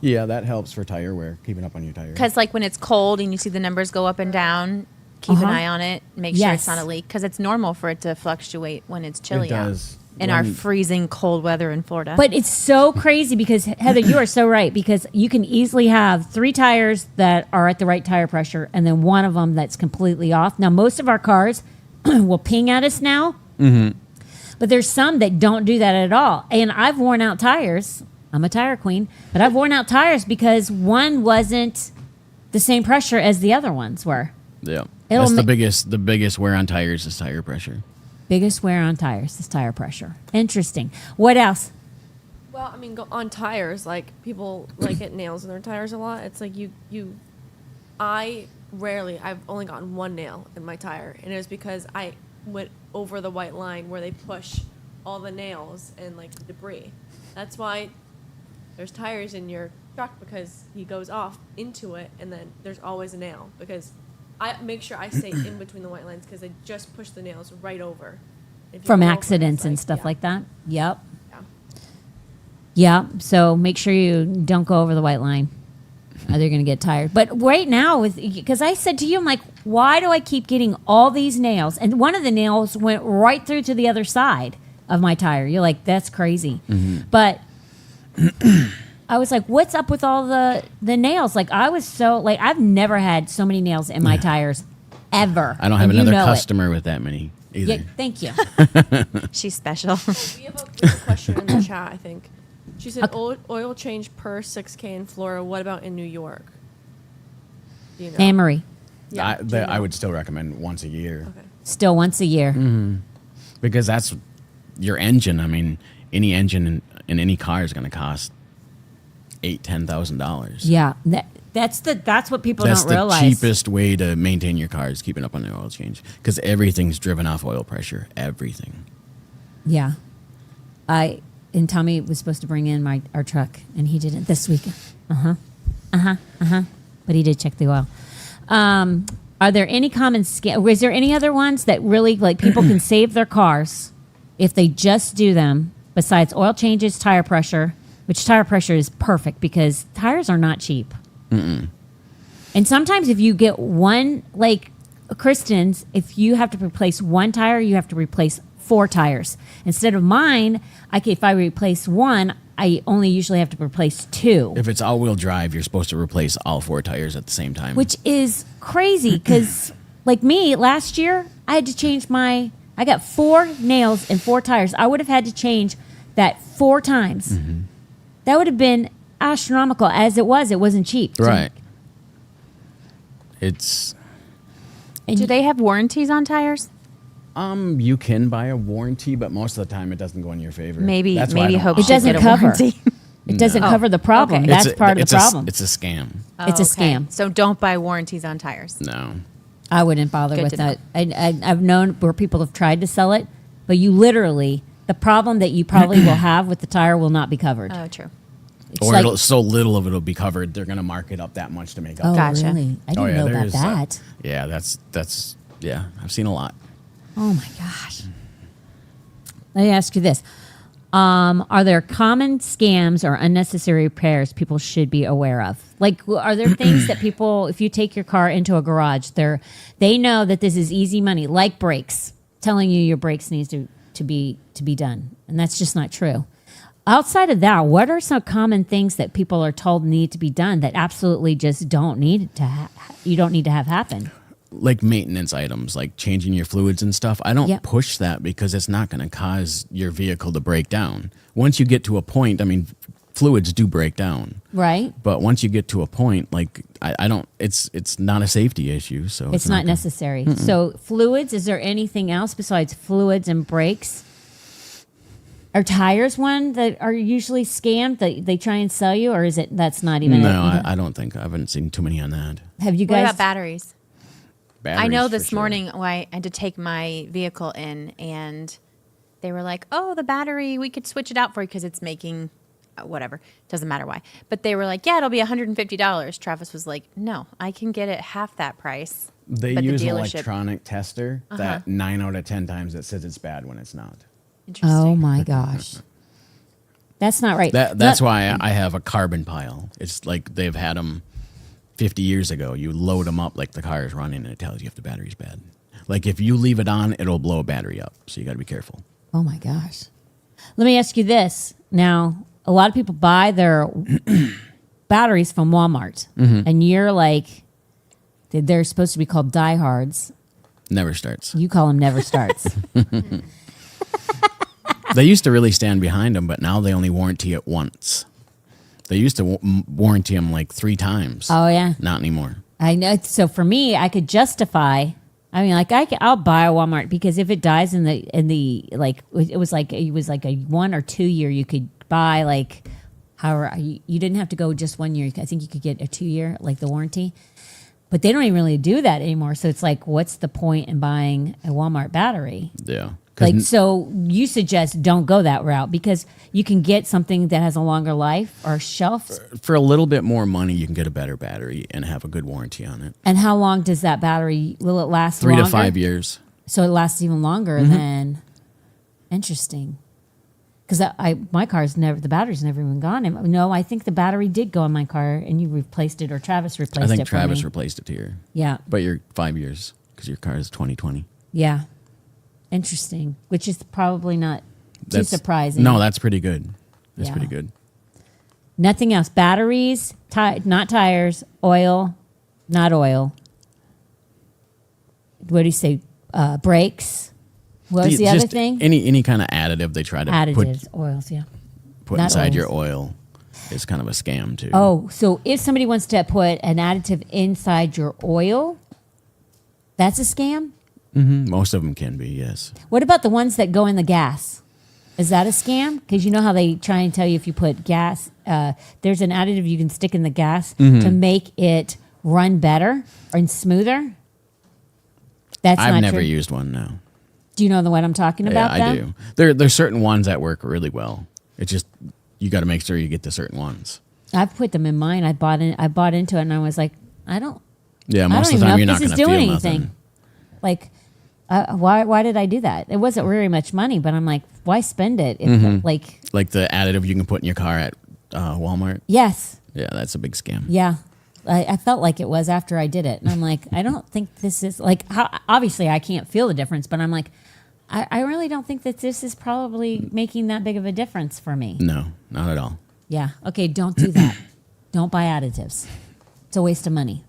Speaker 2: Yeah, that helps for tire wear, keeping up on your tires.
Speaker 3: Because like when it's cold and you see the numbers go up and down, keep an eye on it. Make sure
Speaker 1: Yes.
Speaker 3: it's not a leak. Because it's normal for it to fluctuate when it's chilly
Speaker 2: It
Speaker 3: out.
Speaker 2: does.
Speaker 3: In our
Speaker 2: When-
Speaker 3: freezing cold weather in Florida.
Speaker 1: But it's so crazy because, Heather, you are so right, because you can easily have 3 tires that are at the right tire pressure and then one of them that's completely off. Now, most of our cars will ping at us now, but there's some that don't do that at all. And I've worn out tires. I'm a tire queen, but I've worn out tires because one wasn't the same pressure as the other ones were.
Speaker 2: Yeah.
Speaker 1: It'll
Speaker 2: That's
Speaker 1: ma-
Speaker 2: the biggest wear on tires is tire pressure.
Speaker 1: Biggest wear on tires is tire pressure. Interesting. What else?
Speaker 6: Well, I mean, go on tires. Like people like get nails in their tires a lot. It's like I rarely. I've only gotten one nail in my tire, and it was because I went over the white line where they push all the nails and like debris. That's why there's tires in your truck, because he goes off into it, and then there's always a nail because I make sure I stay in between the white lines because they just push the nails right over. If you
Speaker 1: From
Speaker 6: go over,
Speaker 1: accidents
Speaker 6: it's
Speaker 1: and stuff
Speaker 6: yeah,
Speaker 1: like that? Yep.
Speaker 6: yeah.
Speaker 1: Yeah. So make sure you don't go over the white line. Or they're going to get tired. But right now, because I said to you, I'm like, why do I keep getting all these nails? And one of the nails went right through to the other side of my tire. You're like, that's crazy. But I was like, what's up with all the nails? Like, I was so, like, I've never had so many nails in my tires ever.
Speaker 2: I don't have
Speaker 1: And you
Speaker 2: another
Speaker 1: know it.
Speaker 2: customer with that many either.
Speaker 1: Yeah, thank you.
Speaker 3: She's special.
Speaker 6: We have a question in the chat, I think. She said oil change per 6K in Florida. What about in New York? Do you know?
Speaker 1: Anne Marie,
Speaker 6: Yeah, do you
Speaker 2: I
Speaker 6: know?
Speaker 2: would still recommend once a year
Speaker 6: Okay.
Speaker 1: still once a year.
Speaker 2: because that's your engine. I mean, any engine in any car is going to cost $8,000-$10,000.
Speaker 1: Yeah. That's what people
Speaker 2: That's
Speaker 1: don't
Speaker 2: the
Speaker 1: realize.
Speaker 2: cheapest way to maintain your car is keeping up on the oil change because everything's driven off oil pressure. Everything.
Speaker 1: Yeah. And Tommy was supposed to bring in our truck, and he didn't this week. But he did check the oil. Are there any common scams? Is there any other ones that really, like, people can save their cars if they just do them, besides oil changes, tire pressure, which tire pressure is perfect because tires are not cheap. And sometimes if you get one, like Kristen's, if you have to replace one tire, you have to replace 4 tires. Instead of mine, if I replace one, I only usually have to replace 2.
Speaker 2: If it's all-wheel drive, you're supposed to replace all 4 tires at the same time.
Speaker 1: Which is crazy because, like me, last year, I had to change I got 4 nails and 4 tires. I would have had to change that 4 times. That would have been astronomical. As it wasn't cheap.
Speaker 2: Right. It's
Speaker 3: Do they have warranties on tires?
Speaker 2: you can buy a warranty, but most of the time it doesn't go in your favor.
Speaker 3: Maybe
Speaker 2: That's why I don't
Speaker 3: Hope
Speaker 2: offer
Speaker 1: It doesn't
Speaker 3: should get a
Speaker 1: cover.
Speaker 3: warranty.
Speaker 1: It doesn't cover the problem.
Speaker 3: okay.
Speaker 1: That's part of the problem.
Speaker 2: It's a scam.
Speaker 1: It's a scam.
Speaker 3: So don't buy warranties on tires.
Speaker 2: No.
Speaker 1: I wouldn't bother
Speaker 3: Good
Speaker 1: with
Speaker 3: to know.
Speaker 1: that. I've known where people have tried to sell it, but you literally, the problem that you probably will have with the tire will not be covered.
Speaker 3: Oh, true.
Speaker 1: It's
Speaker 2: Or
Speaker 1: like,
Speaker 2: so little of it will be covered, they're going to mark it up that much to make up.
Speaker 1: oh,
Speaker 3: Gotcha.
Speaker 1: really? I didn't know about
Speaker 2: there's,
Speaker 1: that.
Speaker 2: yeah, that's yeah, I've seen a lot.
Speaker 1: Oh, my gosh. Let me ask you this. Are there common scams or unnecessary repairs people should be aware of? Like, are there things that people, if you take your car into a garage, they know that this is easy money, like brakes, telling you your brakes needs to be done, and that's just not true. Outside of that, what are some common things that people are told need to be done that absolutely just don't need to you don't need to have happen?
Speaker 2: Like maintenance items, like changing your fluids and stuff. I don't
Speaker 1: Yep.
Speaker 2: push that because it's not going to cause your vehicle to break down. Once you get to a point, I mean, fluids do break down.
Speaker 1: Right?
Speaker 2: But once you get to a point, like I don't, it's not a safety issue. So
Speaker 1: It's not
Speaker 2: gonna-
Speaker 1: necessary. So fluids, is there anything else besides fluids and brakes? Are tires one that are usually scammed that they try and sell you, or is it that's not even?
Speaker 2: No, I don't think. I haven't seen too many on that.
Speaker 1: Have you
Speaker 3: What
Speaker 1: guys?
Speaker 3: about batteries? I know
Speaker 2: Batteries, for
Speaker 3: this
Speaker 2: sure.
Speaker 3: morning I had to take my vehicle in, and they were like, "Oh, the battery, we could switch it out for you because it's making whatever. Doesn't matter why." But they were like, "Yeah, it'll be $150." Travis was like, "No, I can get it half that price."
Speaker 2: They
Speaker 3: But the
Speaker 2: use an
Speaker 3: dealership-
Speaker 2: electronic tester that 9 out of 10 times it says it's bad when it's not.
Speaker 3: Interesting.
Speaker 1: Oh my gosh, that's not right.
Speaker 2: That's why I have a carbon pile. It's like they've had them 50 years ago. You load them up like the car is running, and it tells you if the battery's bad. Like if you leave it on, it'll blow a battery up. So you got to be careful.
Speaker 1: Oh my gosh. Let me ask you this. Now, a lot of people buy their batteries from Walmart, and you're like, they're supposed to be called diehards.
Speaker 2: Never starts.
Speaker 1: You call them never starts.
Speaker 2: They used to really stand behind them, but now they only warranty it once. They used to warranty them like 3 times.
Speaker 1: Oh yeah.
Speaker 2: Not anymore.
Speaker 1: I know. So for me, I could justify. I mean, like I'll buy a Walmart because if it dies in the like it was like a 1 or 2 year, you could buy like however you didn't have to go just 1 year. I think you could get a 2 year like the warranty, but they don't even really do that anymore. So it's like, what's the point in buying a Walmart battery?
Speaker 2: Yeah. 'Cause
Speaker 1: Like, so you suggest don't go that route because you can get something that has a longer life or shelf.
Speaker 2: for a little bit more money, you can get a better battery and have a good warranty on it.
Speaker 1: And how long does that battery? Will it last?
Speaker 2: 3
Speaker 1: longer?
Speaker 2: to 5 years.
Speaker 1: So it lasts even longer than. Interesting. Because my car's never, the battery's never even gone. No, I think the battery did go in my car, and you replaced it, or Travis replaced it.
Speaker 2: I think
Speaker 1: for
Speaker 2: Travis
Speaker 1: me.
Speaker 2: replaced it here.
Speaker 1: Yeah,
Speaker 2: But you're 5 years because your car is 2020.
Speaker 1: yeah. Interesting. Which is probably not too
Speaker 2: That's-
Speaker 1: surprising.
Speaker 2: No, that's pretty good. That's
Speaker 1: Yeah.
Speaker 2: pretty good.
Speaker 1: Nothing else. Batteries, not tires, oil, not oil. What do you say? Brakes. What was the other
Speaker 2: Just
Speaker 1: thing?
Speaker 2: Any kind of additive they try to
Speaker 1: Additives, oils, yeah.
Speaker 2: put
Speaker 1: not
Speaker 2: inside
Speaker 1: oils.
Speaker 2: your oil is kind of a scam too.
Speaker 1: Oh, so if somebody wants to put an additive inside your oil, that's a scam?
Speaker 2: Most of them can be, yes.
Speaker 1: What about the ones that go in the gas? Is that a scam? Because you know how they try and tell you if you put gas, there's an additive you can stick in the gas to make it run better and smoother. That's
Speaker 2: I've
Speaker 1: not
Speaker 2: never
Speaker 1: true.
Speaker 2: used one, no.
Speaker 1: Do you know the one I'm talking about?
Speaker 2: Yeah, I
Speaker 1: then?
Speaker 2: do. There's certain ones that work really well. It's just you got to make sure you get the certain ones.
Speaker 1: I've put them in mine. I bought into it, and I was like, I don't
Speaker 2: Yeah,
Speaker 1: I
Speaker 2: most
Speaker 1: don't
Speaker 2: of the
Speaker 1: even know
Speaker 2: time
Speaker 1: if
Speaker 2: you're not
Speaker 1: this
Speaker 2: going
Speaker 1: is
Speaker 2: to feel
Speaker 1: doing anything.
Speaker 2: nothing.
Speaker 1: Like, why did I do that? It wasn't very much money, but I'm like, why spend it? If, Like,
Speaker 2: Like the additive you can put in your car at Walmart.
Speaker 1: yes,
Speaker 2: Yeah, that's a big scam.
Speaker 1: yeah. I felt like it was after I did it, and I'm like, I don't think this is like. Obviously, I can't feel the difference, but I'm like, I really don't think that this is probably making that big of a difference for me.
Speaker 2: No, not at all.
Speaker 1: Yeah. Okay. Don't do that. Don't buy additives. It's a waste of money.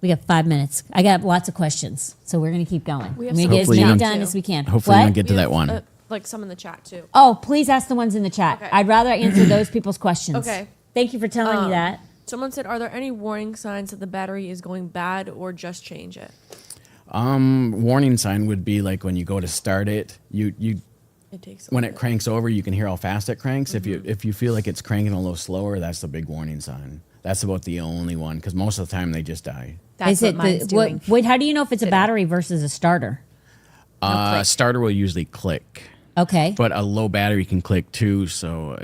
Speaker 1: We got 5 minutes. I got lots of questions, so we're going to keep going.
Speaker 6: We
Speaker 1: We're
Speaker 6: have
Speaker 1: going to
Speaker 6: some
Speaker 1: get as
Speaker 2: Hopefully you
Speaker 1: many
Speaker 2: don't-
Speaker 1: done as we can.
Speaker 2: Hopefully you
Speaker 1: What?
Speaker 2: don't get to
Speaker 6: We
Speaker 2: that
Speaker 6: have,
Speaker 2: one.
Speaker 6: like some in the chat too.
Speaker 1: Oh, please ask the ones in the chat.
Speaker 6: Okay.
Speaker 1: I'd rather answer those people's questions.
Speaker 6: Okay.
Speaker 1: Thank you for telling me that.
Speaker 6: Someone said, "Are there any warning signs that the battery is going bad, or just change it?"
Speaker 2: Warning sign would be like when you go to start it, you
Speaker 6: It takes
Speaker 2: when it cranks over, you can hear how fast it cranks. If you feel like it's cranking a little slower, that's the big warning sign. That's about the only one because most of the time they just die.
Speaker 3: That's what mine's doing.
Speaker 1: Wait, how do you know if it's a battery versus a starter?
Speaker 2: Starter will usually click,
Speaker 1: Okay.
Speaker 2: but a low battery can click too. So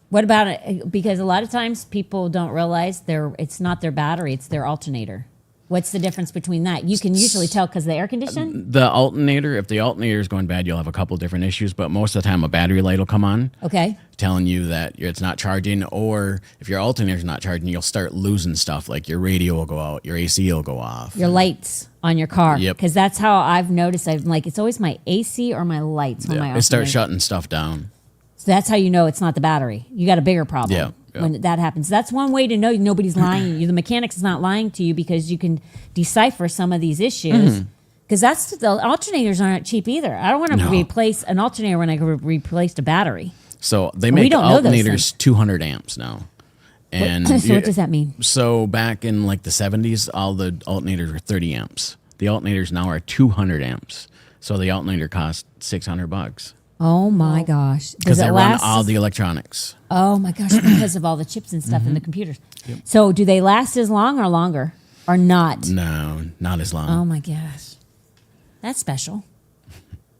Speaker 1: What about it? Because a lot of times people don't realize it's not their battery, it's their alternator. What's the difference between that? You can usually tell because the air condition.
Speaker 2: the alternator, if the alternator is going bad, you'll have a couple different issues. But most of the time, a battery light will come on,
Speaker 1: Okay.
Speaker 2: telling you that it's not charging. Or if your alternator's not charging, you'll start losing stuff. Like your radio will go out, your AC will go off.
Speaker 1: Your lights on your car.
Speaker 2: Yep.
Speaker 1: Because that's how I've noticed. I'm like, it's always my AC or my lights on my
Speaker 2: Yeah, it starts
Speaker 1: alternator.
Speaker 2: shutting stuff down.
Speaker 1: So that's how you know it's not the battery. You got a bigger problem
Speaker 2: Yeah.
Speaker 1: when that happens. That's one way to know nobody's lying to you. The mechanics is not lying to you because you can decipher some of these issues. Because that's the alternators aren't cheap either. I don't want to
Speaker 2: No.
Speaker 1: replace an alternator when I could replace a battery.
Speaker 2: So they
Speaker 1: We
Speaker 2: make
Speaker 1: don't know those
Speaker 2: alternators 200 amps now. And
Speaker 1: So what does that mean?
Speaker 2: So back in like the 70s, all the alternators were 30 amps. The alternators now are 200 amps. So the alternator costs $600.
Speaker 1: Oh my gosh.
Speaker 2: because
Speaker 1: Does it
Speaker 2: they run
Speaker 1: last?
Speaker 2: all the electronics.
Speaker 1: Oh my gosh, because of all the chips and stuff in the computers. So do they last as long or longer or not?
Speaker 2: No, not as long.
Speaker 1: Oh my gosh. That's special.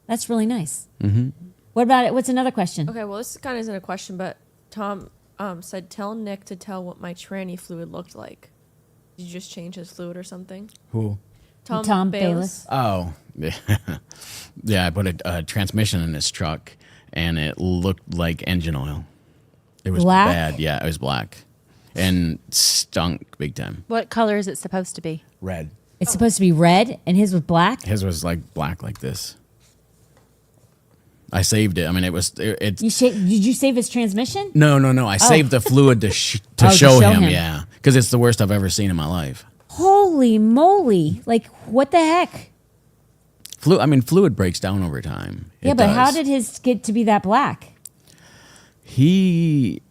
Speaker 1: That's really nice. Mm-hmm. What about it? What's another question?
Speaker 6: Okay, well, this kind of isn't a question, but Tom said, tell Nick to tell what my tranny fluid looked like. Did you just change his fluid or something?
Speaker 2: Who?
Speaker 1: Tom Bayless.
Speaker 2: Oh, yeah. I put a transmission in this truck, and it looked like engine oil. It was
Speaker 1: Black?
Speaker 2: bad. Yeah, it was black, and stunk big time.
Speaker 3: What color is it supposed to be?
Speaker 2: Red.
Speaker 1: It's supposed to be red, and his was black.
Speaker 2: His was like black like this. I saved it. I mean, it's
Speaker 1: Did you save his transmission?
Speaker 2: no. I saved the fluid to
Speaker 1: to
Speaker 2: show
Speaker 1: show
Speaker 2: him.
Speaker 1: him.
Speaker 2: Yeah, because it's the worst I've ever seen in my life.
Speaker 1: Holy moly! Like what the heck?
Speaker 2: Fluid breaks down over time.
Speaker 1: Yeah,
Speaker 2: It
Speaker 1: but how
Speaker 2: does.
Speaker 1: did his get to be that black?
Speaker 2: He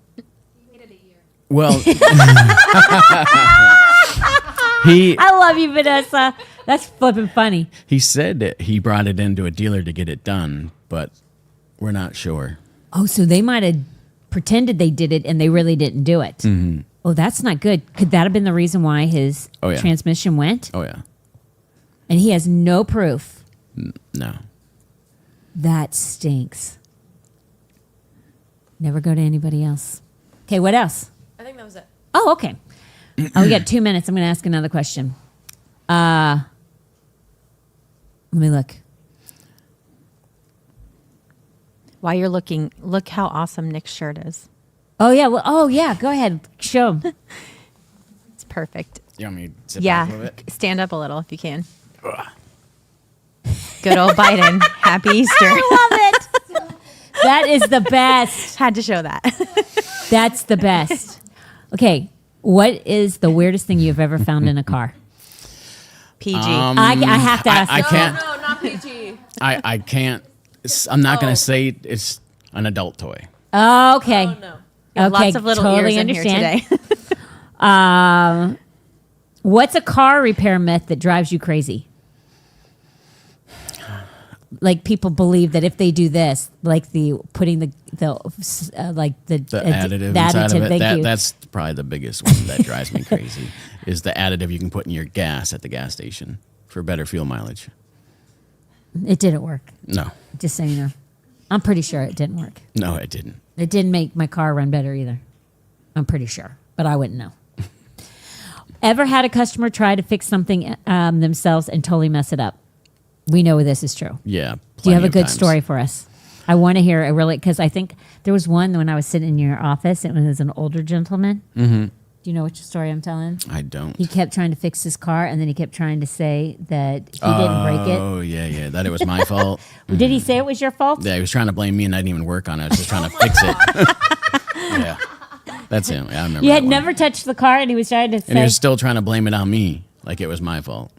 Speaker 4: Waited a year.
Speaker 2: well he
Speaker 1: I love you, Vanessa. That's flipping funny.
Speaker 2: he said that he brought it into a dealer to get it done, but we're not sure.
Speaker 1: Oh, so they might have pretended they did it and they really didn't do it. Mm-hmm. Oh, that's not good. Could that have been the reason why his
Speaker 2: Oh, yeah.
Speaker 1: transmission went?
Speaker 2: Oh yeah,
Speaker 1: And he has no proof.
Speaker 2: no.
Speaker 1: That stinks. Never go to anybody else. Okay, what else?
Speaker 6: I think that was it.
Speaker 1: Oh, okay. We got 2 minutes. I'm going to ask another question. Let me look.
Speaker 3: While you're looking, look how awesome Nick's shirt is.
Speaker 1: Oh, yeah. Well, Go ahead. Show 'em.
Speaker 3: It's perfect.
Speaker 2: You want me to sit back a little
Speaker 3: Yeah,
Speaker 2: bit?
Speaker 3: stand up a little if you can. Good old Biden. Happy Easter.
Speaker 1: I love it. That is the best.
Speaker 3: Had to show that.
Speaker 1: That's the best. Okay. What is the weirdest thing you've ever found in a car?
Speaker 3: PG.
Speaker 1: I have to ask.
Speaker 2: I can't.
Speaker 6: No, not PG.
Speaker 2: I can't. I'm not going to say it's an adult toy.
Speaker 1: Okay.
Speaker 6: Oh, no.
Speaker 3: You have
Speaker 1: Okay,
Speaker 3: lots of little
Speaker 1: totally
Speaker 3: ears
Speaker 1: understand.
Speaker 3: in here today.
Speaker 1: What's a car repair myth that drives you crazy? Like people believe that if they do this, like the putting the like the
Speaker 2: Additive
Speaker 1: the
Speaker 2: inside of
Speaker 1: additive,
Speaker 2: it.
Speaker 1: thank you.
Speaker 2: That's probably the biggest one that drives me crazy. Is the additive you can put in your gas at the gas station for better fuel mileage.
Speaker 1: It didn't work.
Speaker 2: No,
Speaker 1: Just so you know, I'm pretty sure it didn't work.
Speaker 2: no, it didn't.
Speaker 1: It didn't make my car run better either. I'm pretty sure, but I wouldn't know. Ever had a customer try to fix something themselves and totally mess it up? We know this is true.
Speaker 2: Yeah.
Speaker 1: Do you have
Speaker 2: plenty
Speaker 1: a
Speaker 2: of
Speaker 1: good
Speaker 2: times.
Speaker 1: story for us? I want to hear it really, because I think there was one when I was sitting in your office. It was an older gentleman. Mm-hmm. Do you know which story I'm telling?
Speaker 2: I don't.
Speaker 1: He kept trying to fix his car, and then he kept trying to say that he didn't break it.
Speaker 2: Oh yeah, that it was my fault.
Speaker 1: Did he say it was your fault?
Speaker 2: Yeah, he was trying to blame me, and I didn't even work on it. I was just trying to fix it. Yeah, that's him. Yeah, I remember.
Speaker 1: You had
Speaker 2: that one.
Speaker 1: never touched the car, and he was trying to
Speaker 2: and he
Speaker 1: say,
Speaker 2: was still trying to blame it on me, like it was my fault.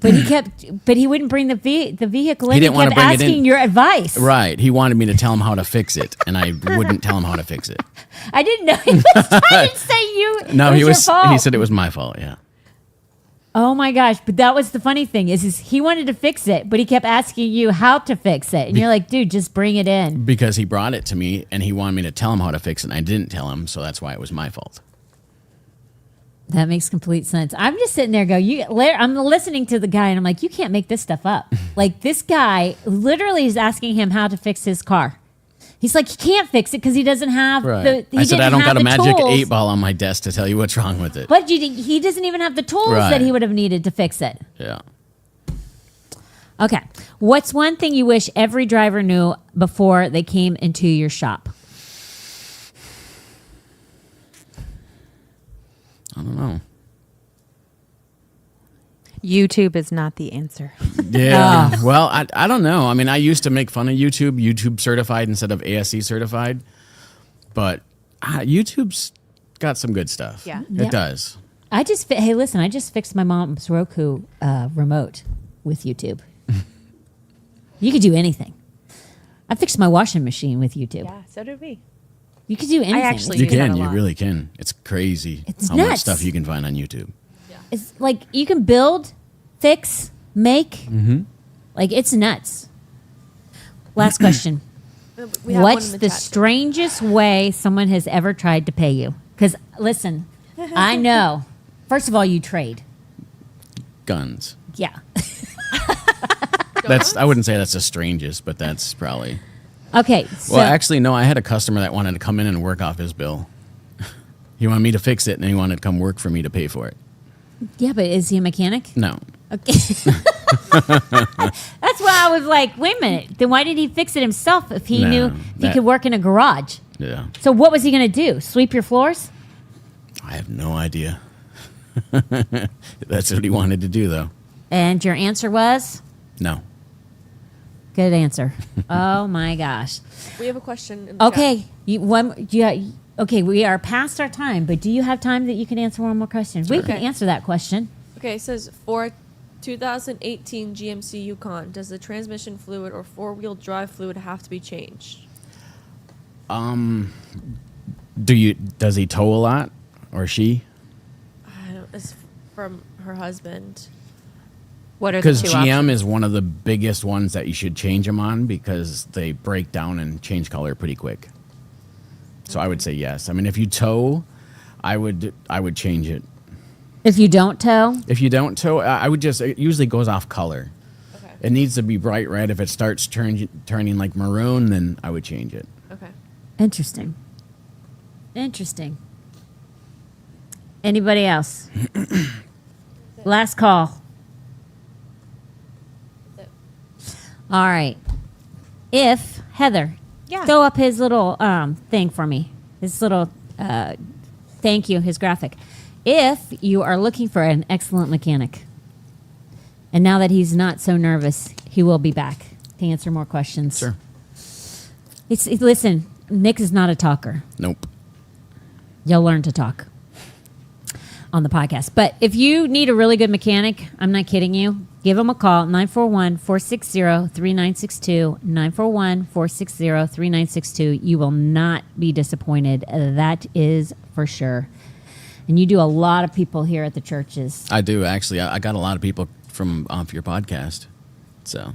Speaker 1: but he wouldn't bring the vehicle in.
Speaker 2: He didn't wanna
Speaker 1: kept
Speaker 2: bring it in.
Speaker 1: asking your advice.
Speaker 2: Right. He wanted me to tell him how to fix it, and I wouldn't tell him how to fix it.
Speaker 1: I didn't know he was trying to say you.
Speaker 2: No,
Speaker 1: it
Speaker 2: he
Speaker 1: was.
Speaker 2: was.
Speaker 1: Your fault.
Speaker 2: He said it was my fault. Yeah.
Speaker 1: Oh my gosh! But that was the funny thing is he wanted to fix it, but he kept asking you how to fix it, and you're like, dude, just bring it in.
Speaker 2: Because he brought it to me, and he wanted me to tell him how to fix it, and I didn't tell him, so that's why it was my fault.
Speaker 1: That makes complete sense. I'm just sitting there I'm listening to the guy and I'm like, you can't make this stuff up. Like this guy literally is asking him how to fix his car. He's like, he can't fix it because he doesn't have
Speaker 2: I said I don't got a magic 8-ball on my desk to tell you what's wrong with it.
Speaker 1: But he doesn't even have the tools
Speaker 2: Right.
Speaker 1: that he would have needed to fix it.
Speaker 2: Yeah.
Speaker 1: Okay. What's one thing you wish every driver knew before they came into your shop?
Speaker 2: I don't know.
Speaker 3: YouTube is not the answer.
Speaker 2: Yeah. Well, I don't know. I mean, I used to make fun of YouTube certified instead of ASC certified, but YouTube's got some good stuff.
Speaker 3: Yeah.
Speaker 2: It does.
Speaker 1: I just fixed my mom's Roku remote with YouTube. You could do anything. I fixed my washing machine with YouTube.
Speaker 3: Yeah, so did we.
Speaker 1: You could do anything.
Speaker 3: actually
Speaker 2: You
Speaker 3: use that
Speaker 2: can.
Speaker 3: a
Speaker 2: You
Speaker 3: lot.
Speaker 2: really can. It's crazy
Speaker 1: It's
Speaker 2: how much
Speaker 1: nuts.
Speaker 2: stuff you can find on YouTube.
Speaker 1: It's like you can build, fix, make. Like it's nuts. Last question.
Speaker 6: We have one
Speaker 1: What's
Speaker 6: in
Speaker 1: the
Speaker 6: chat, too.
Speaker 1: strangest way someone has ever tried to pay you? Because listen, I know. First of all, you trade.
Speaker 2: Guns.
Speaker 1: Yeah.
Speaker 2: I wouldn't say that's the strangest, but that's probably.
Speaker 1: Okay. So,
Speaker 2: Well, actually, no. I had a customer that wanted to come in and work off his bill. He wanted me to fix it, and he wanted to come work for me to pay for it.
Speaker 1: yeah, but is he a mechanic?
Speaker 2: No.
Speaker 1: Okay. That's why I was like, wait a minute. Then why did he fix it himself if he
Speaker 2: No,
Speaker 1: knew he
Speaker 2: that-
Speaker 1: could work in a garage?
Speaker 2: Yeah.
Speaker 1: So what was he going to do? Sweep your floors?
Speaker 2: I have no idea. That's what he wanted to do, though.
Speaker 1: And your answer was?
Speaker 2: No.
Speaker 1: Good answer. Oh my gosh.
Speaker 6: We have a question in the
Speaker 1: Okay. Okay, we are past our time, but do you have time that you can answer one more question? We can
Speaker 6: Okay.
Speaker 1: answer that question.
Speaker 6: chat. Okay, it says for 2018 GMC Yukon, does the transmission fluid or four-wheel drive fluid have to be changed?
Speaker 2: Does he tow a lot, or she?
Speaker 6: I don't, it's from her husband.
Speaker 3: What are the
Speaker 2: Because
Speaker 3: two
Speaker 2: GM
Speaker 3: options?
Speaker 2: is one of the biggest ones that you should change them on because they break down and change color pretty quick. So I would say yes. I mean, if you tow, I would change it.
Speaker 1: If you don't tow,
Speaker 2: If you don't tow, I would just. It usually goes off color.
Speaker 6: Okay.
Speaker 2: It needs to be bright red. If it starts turning like maroon, then I would change it.
Speaker 6: Okay.
Speaker 1: interesting. Interesting. Anybody else? Last call. All right. If Heather,
Speaker 3: Yeah.
Speaker 1: throw up his little thing for me. His little thank you, his graphic. If you are looking for an excellent mechanic, and now that he's not so nervous, he will be back to answer more questions.
Speaker 2: Sure.
Speaker 1: Listen, Nick is not a talker.
Speaker 2: Nope.
Speaker 1: You'll learn to talk on the podcast. But if you need a really good mechanic, I'm not kidding you, give him a call, 941-460-3962, 941-460-3962. You will not be disappointed. That is for sure. And you do a lot of people here at the churches.
Speaker 2: I do actually. I got a lot of people from off your podcast. So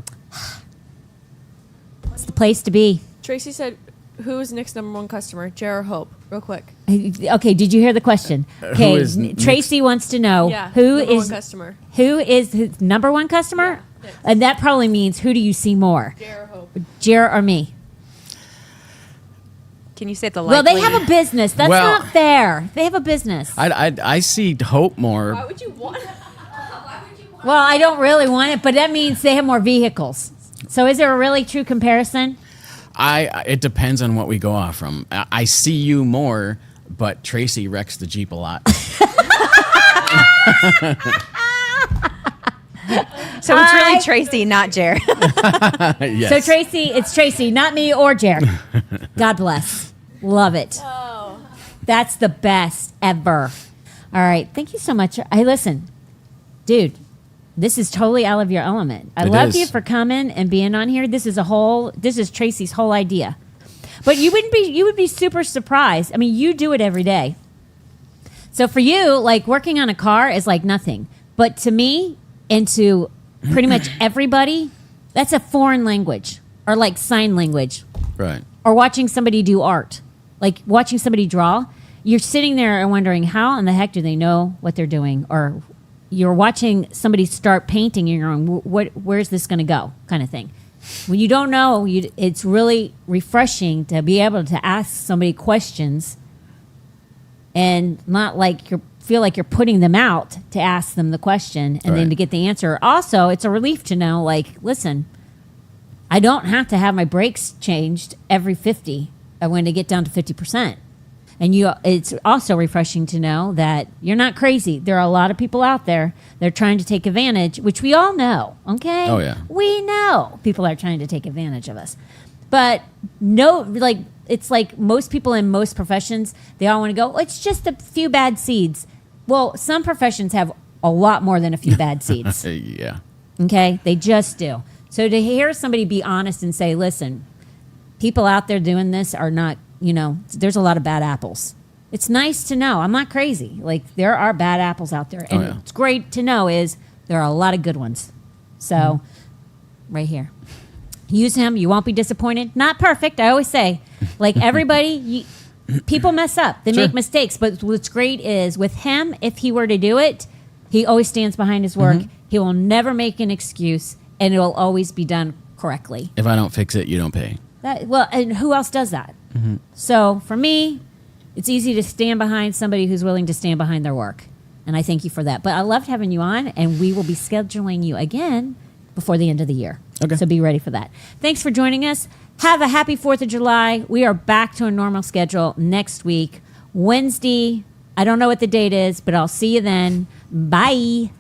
Speaker 1: It's the place to be.
Speaker 6: Tracy said, who is Nick's number one customer? Jer or Hope? Real quick.
Speaker 1: Okay, did you hear the question? Okay,
Speaker 2: is Nick's-
Speaker 1: Tracy wants to know
Speaker 6: Yeah.
Speaker 1: who
Speaker 6: number one
Speaker 1: is
Speaker 6: customer?
Speaker 1: who is his number one customer?
Speaker 6: Yeah.
Speaker 1: And that probably means who do you see more?
Speaker 6: Jer or Hope?
Speaker 1: Jer or me?
Speaker 3: Can you say the
Speaker 1: Well,
Speaker 3: likely?
Speaker 1: they have a business. That's
Speaker 2: Well-
Speaker 1: not fair. They have a business.
Speaker 2: I see Hope more.
Speaker 6: Why would you want?
Speaker 1: Well, I don't really want it, but that means they have more vehicles. So is there a really true comparison?
Speaker 2: It depends on what we go off from. I see you more, but Tracy wrecks the Jeep a lot.
Speaker 3: So it's really
Speaker 1: I-
Speaker 3: Tracy, not Jared.
Speaker 2: Yes.
Speaker 1: So Tracy, it's Tracy, not me or Jer. God bless. Love it.
Speaker 6: Oh.
Speaker 1: That's the best ever. All right. Thank you so much. Hey, listen, dude, this is totally out of your element. I
Speaker 2: It
Speaker 1: love
Speaker 2: is.
Speaker 1: you for coming and being on here. This is Tracy's whole idea. But you would be super surprised. I mean, you do it every day. So for you, like working on a car is like nothing. But to me and to pretty much everybody, that's a foreign language or like sign language.
Speaker 2: Right.
Speaker 1: Or watching somebody do art, like watching somebody draw, you're sitting there and wondering how in the heck do they know what they're doing? Or you're watching somebody start painting and you're going, where's this going to go, kind of thing. When you don't know, it's really refreshing to be able to ask somebody questions and not like feel like you're putting them out to ask them the question and then
Speaker 2: Right.
Speaker 1: to get the answer. Also, it's a relief to know, like, listen, I don't have to have my brakes changed every 50 when to get down to 50%. And it's also refreshing to know that you're not crazy. There are a lot of people out there that are trying to take advantage, which we all know, okay?
Speaker 2: Oh, yeah.
Speaker 1: We know people are trying to take advantage of us. But no, like, it's like most people in most professions, they all want to go, "Oh, it's just a few bad seeds." Well, some professions have a lot more than a few bad seeds.
Speaker 2: Yeah.
Speaker 1: Okay? They just do. So to hear somebody be honest and say, listen, people out there doing this are not, there's a lot of bad apples. It's nice to know. I'm not crazy. Like, there are bad apples out there. And
Speaker 2: yeah.
Speaker 1: it's great to know is there are a lot of good ones. So, right here. Use him. You won't be disappointed. Not perfect. I always say, like everybody, people mess up. They
Speaker 2: Sure.
Speaker 1: make mistakes. But what's great is with him, if he were to do it, he always stands behind his work. He will never make an excuse, and it will always be done correctly.
Speaker 2: If I don't fix it, you don't pay.
Speaker 1: Well, and who else does that? So for me, it's easy to stand behind somebody who's willing to stand behind their work. And I thank you for that. But I loved having you on, and we will be scheduling you again before the end of the year.
Speaker 2: Okay.
Speaker 1: So be ready for that. Thanks for joining us. Have a happy 4th of July. We are back to a normal schedule next week. Wednesday, I don't know what the date is, but I'll see you then. Bye.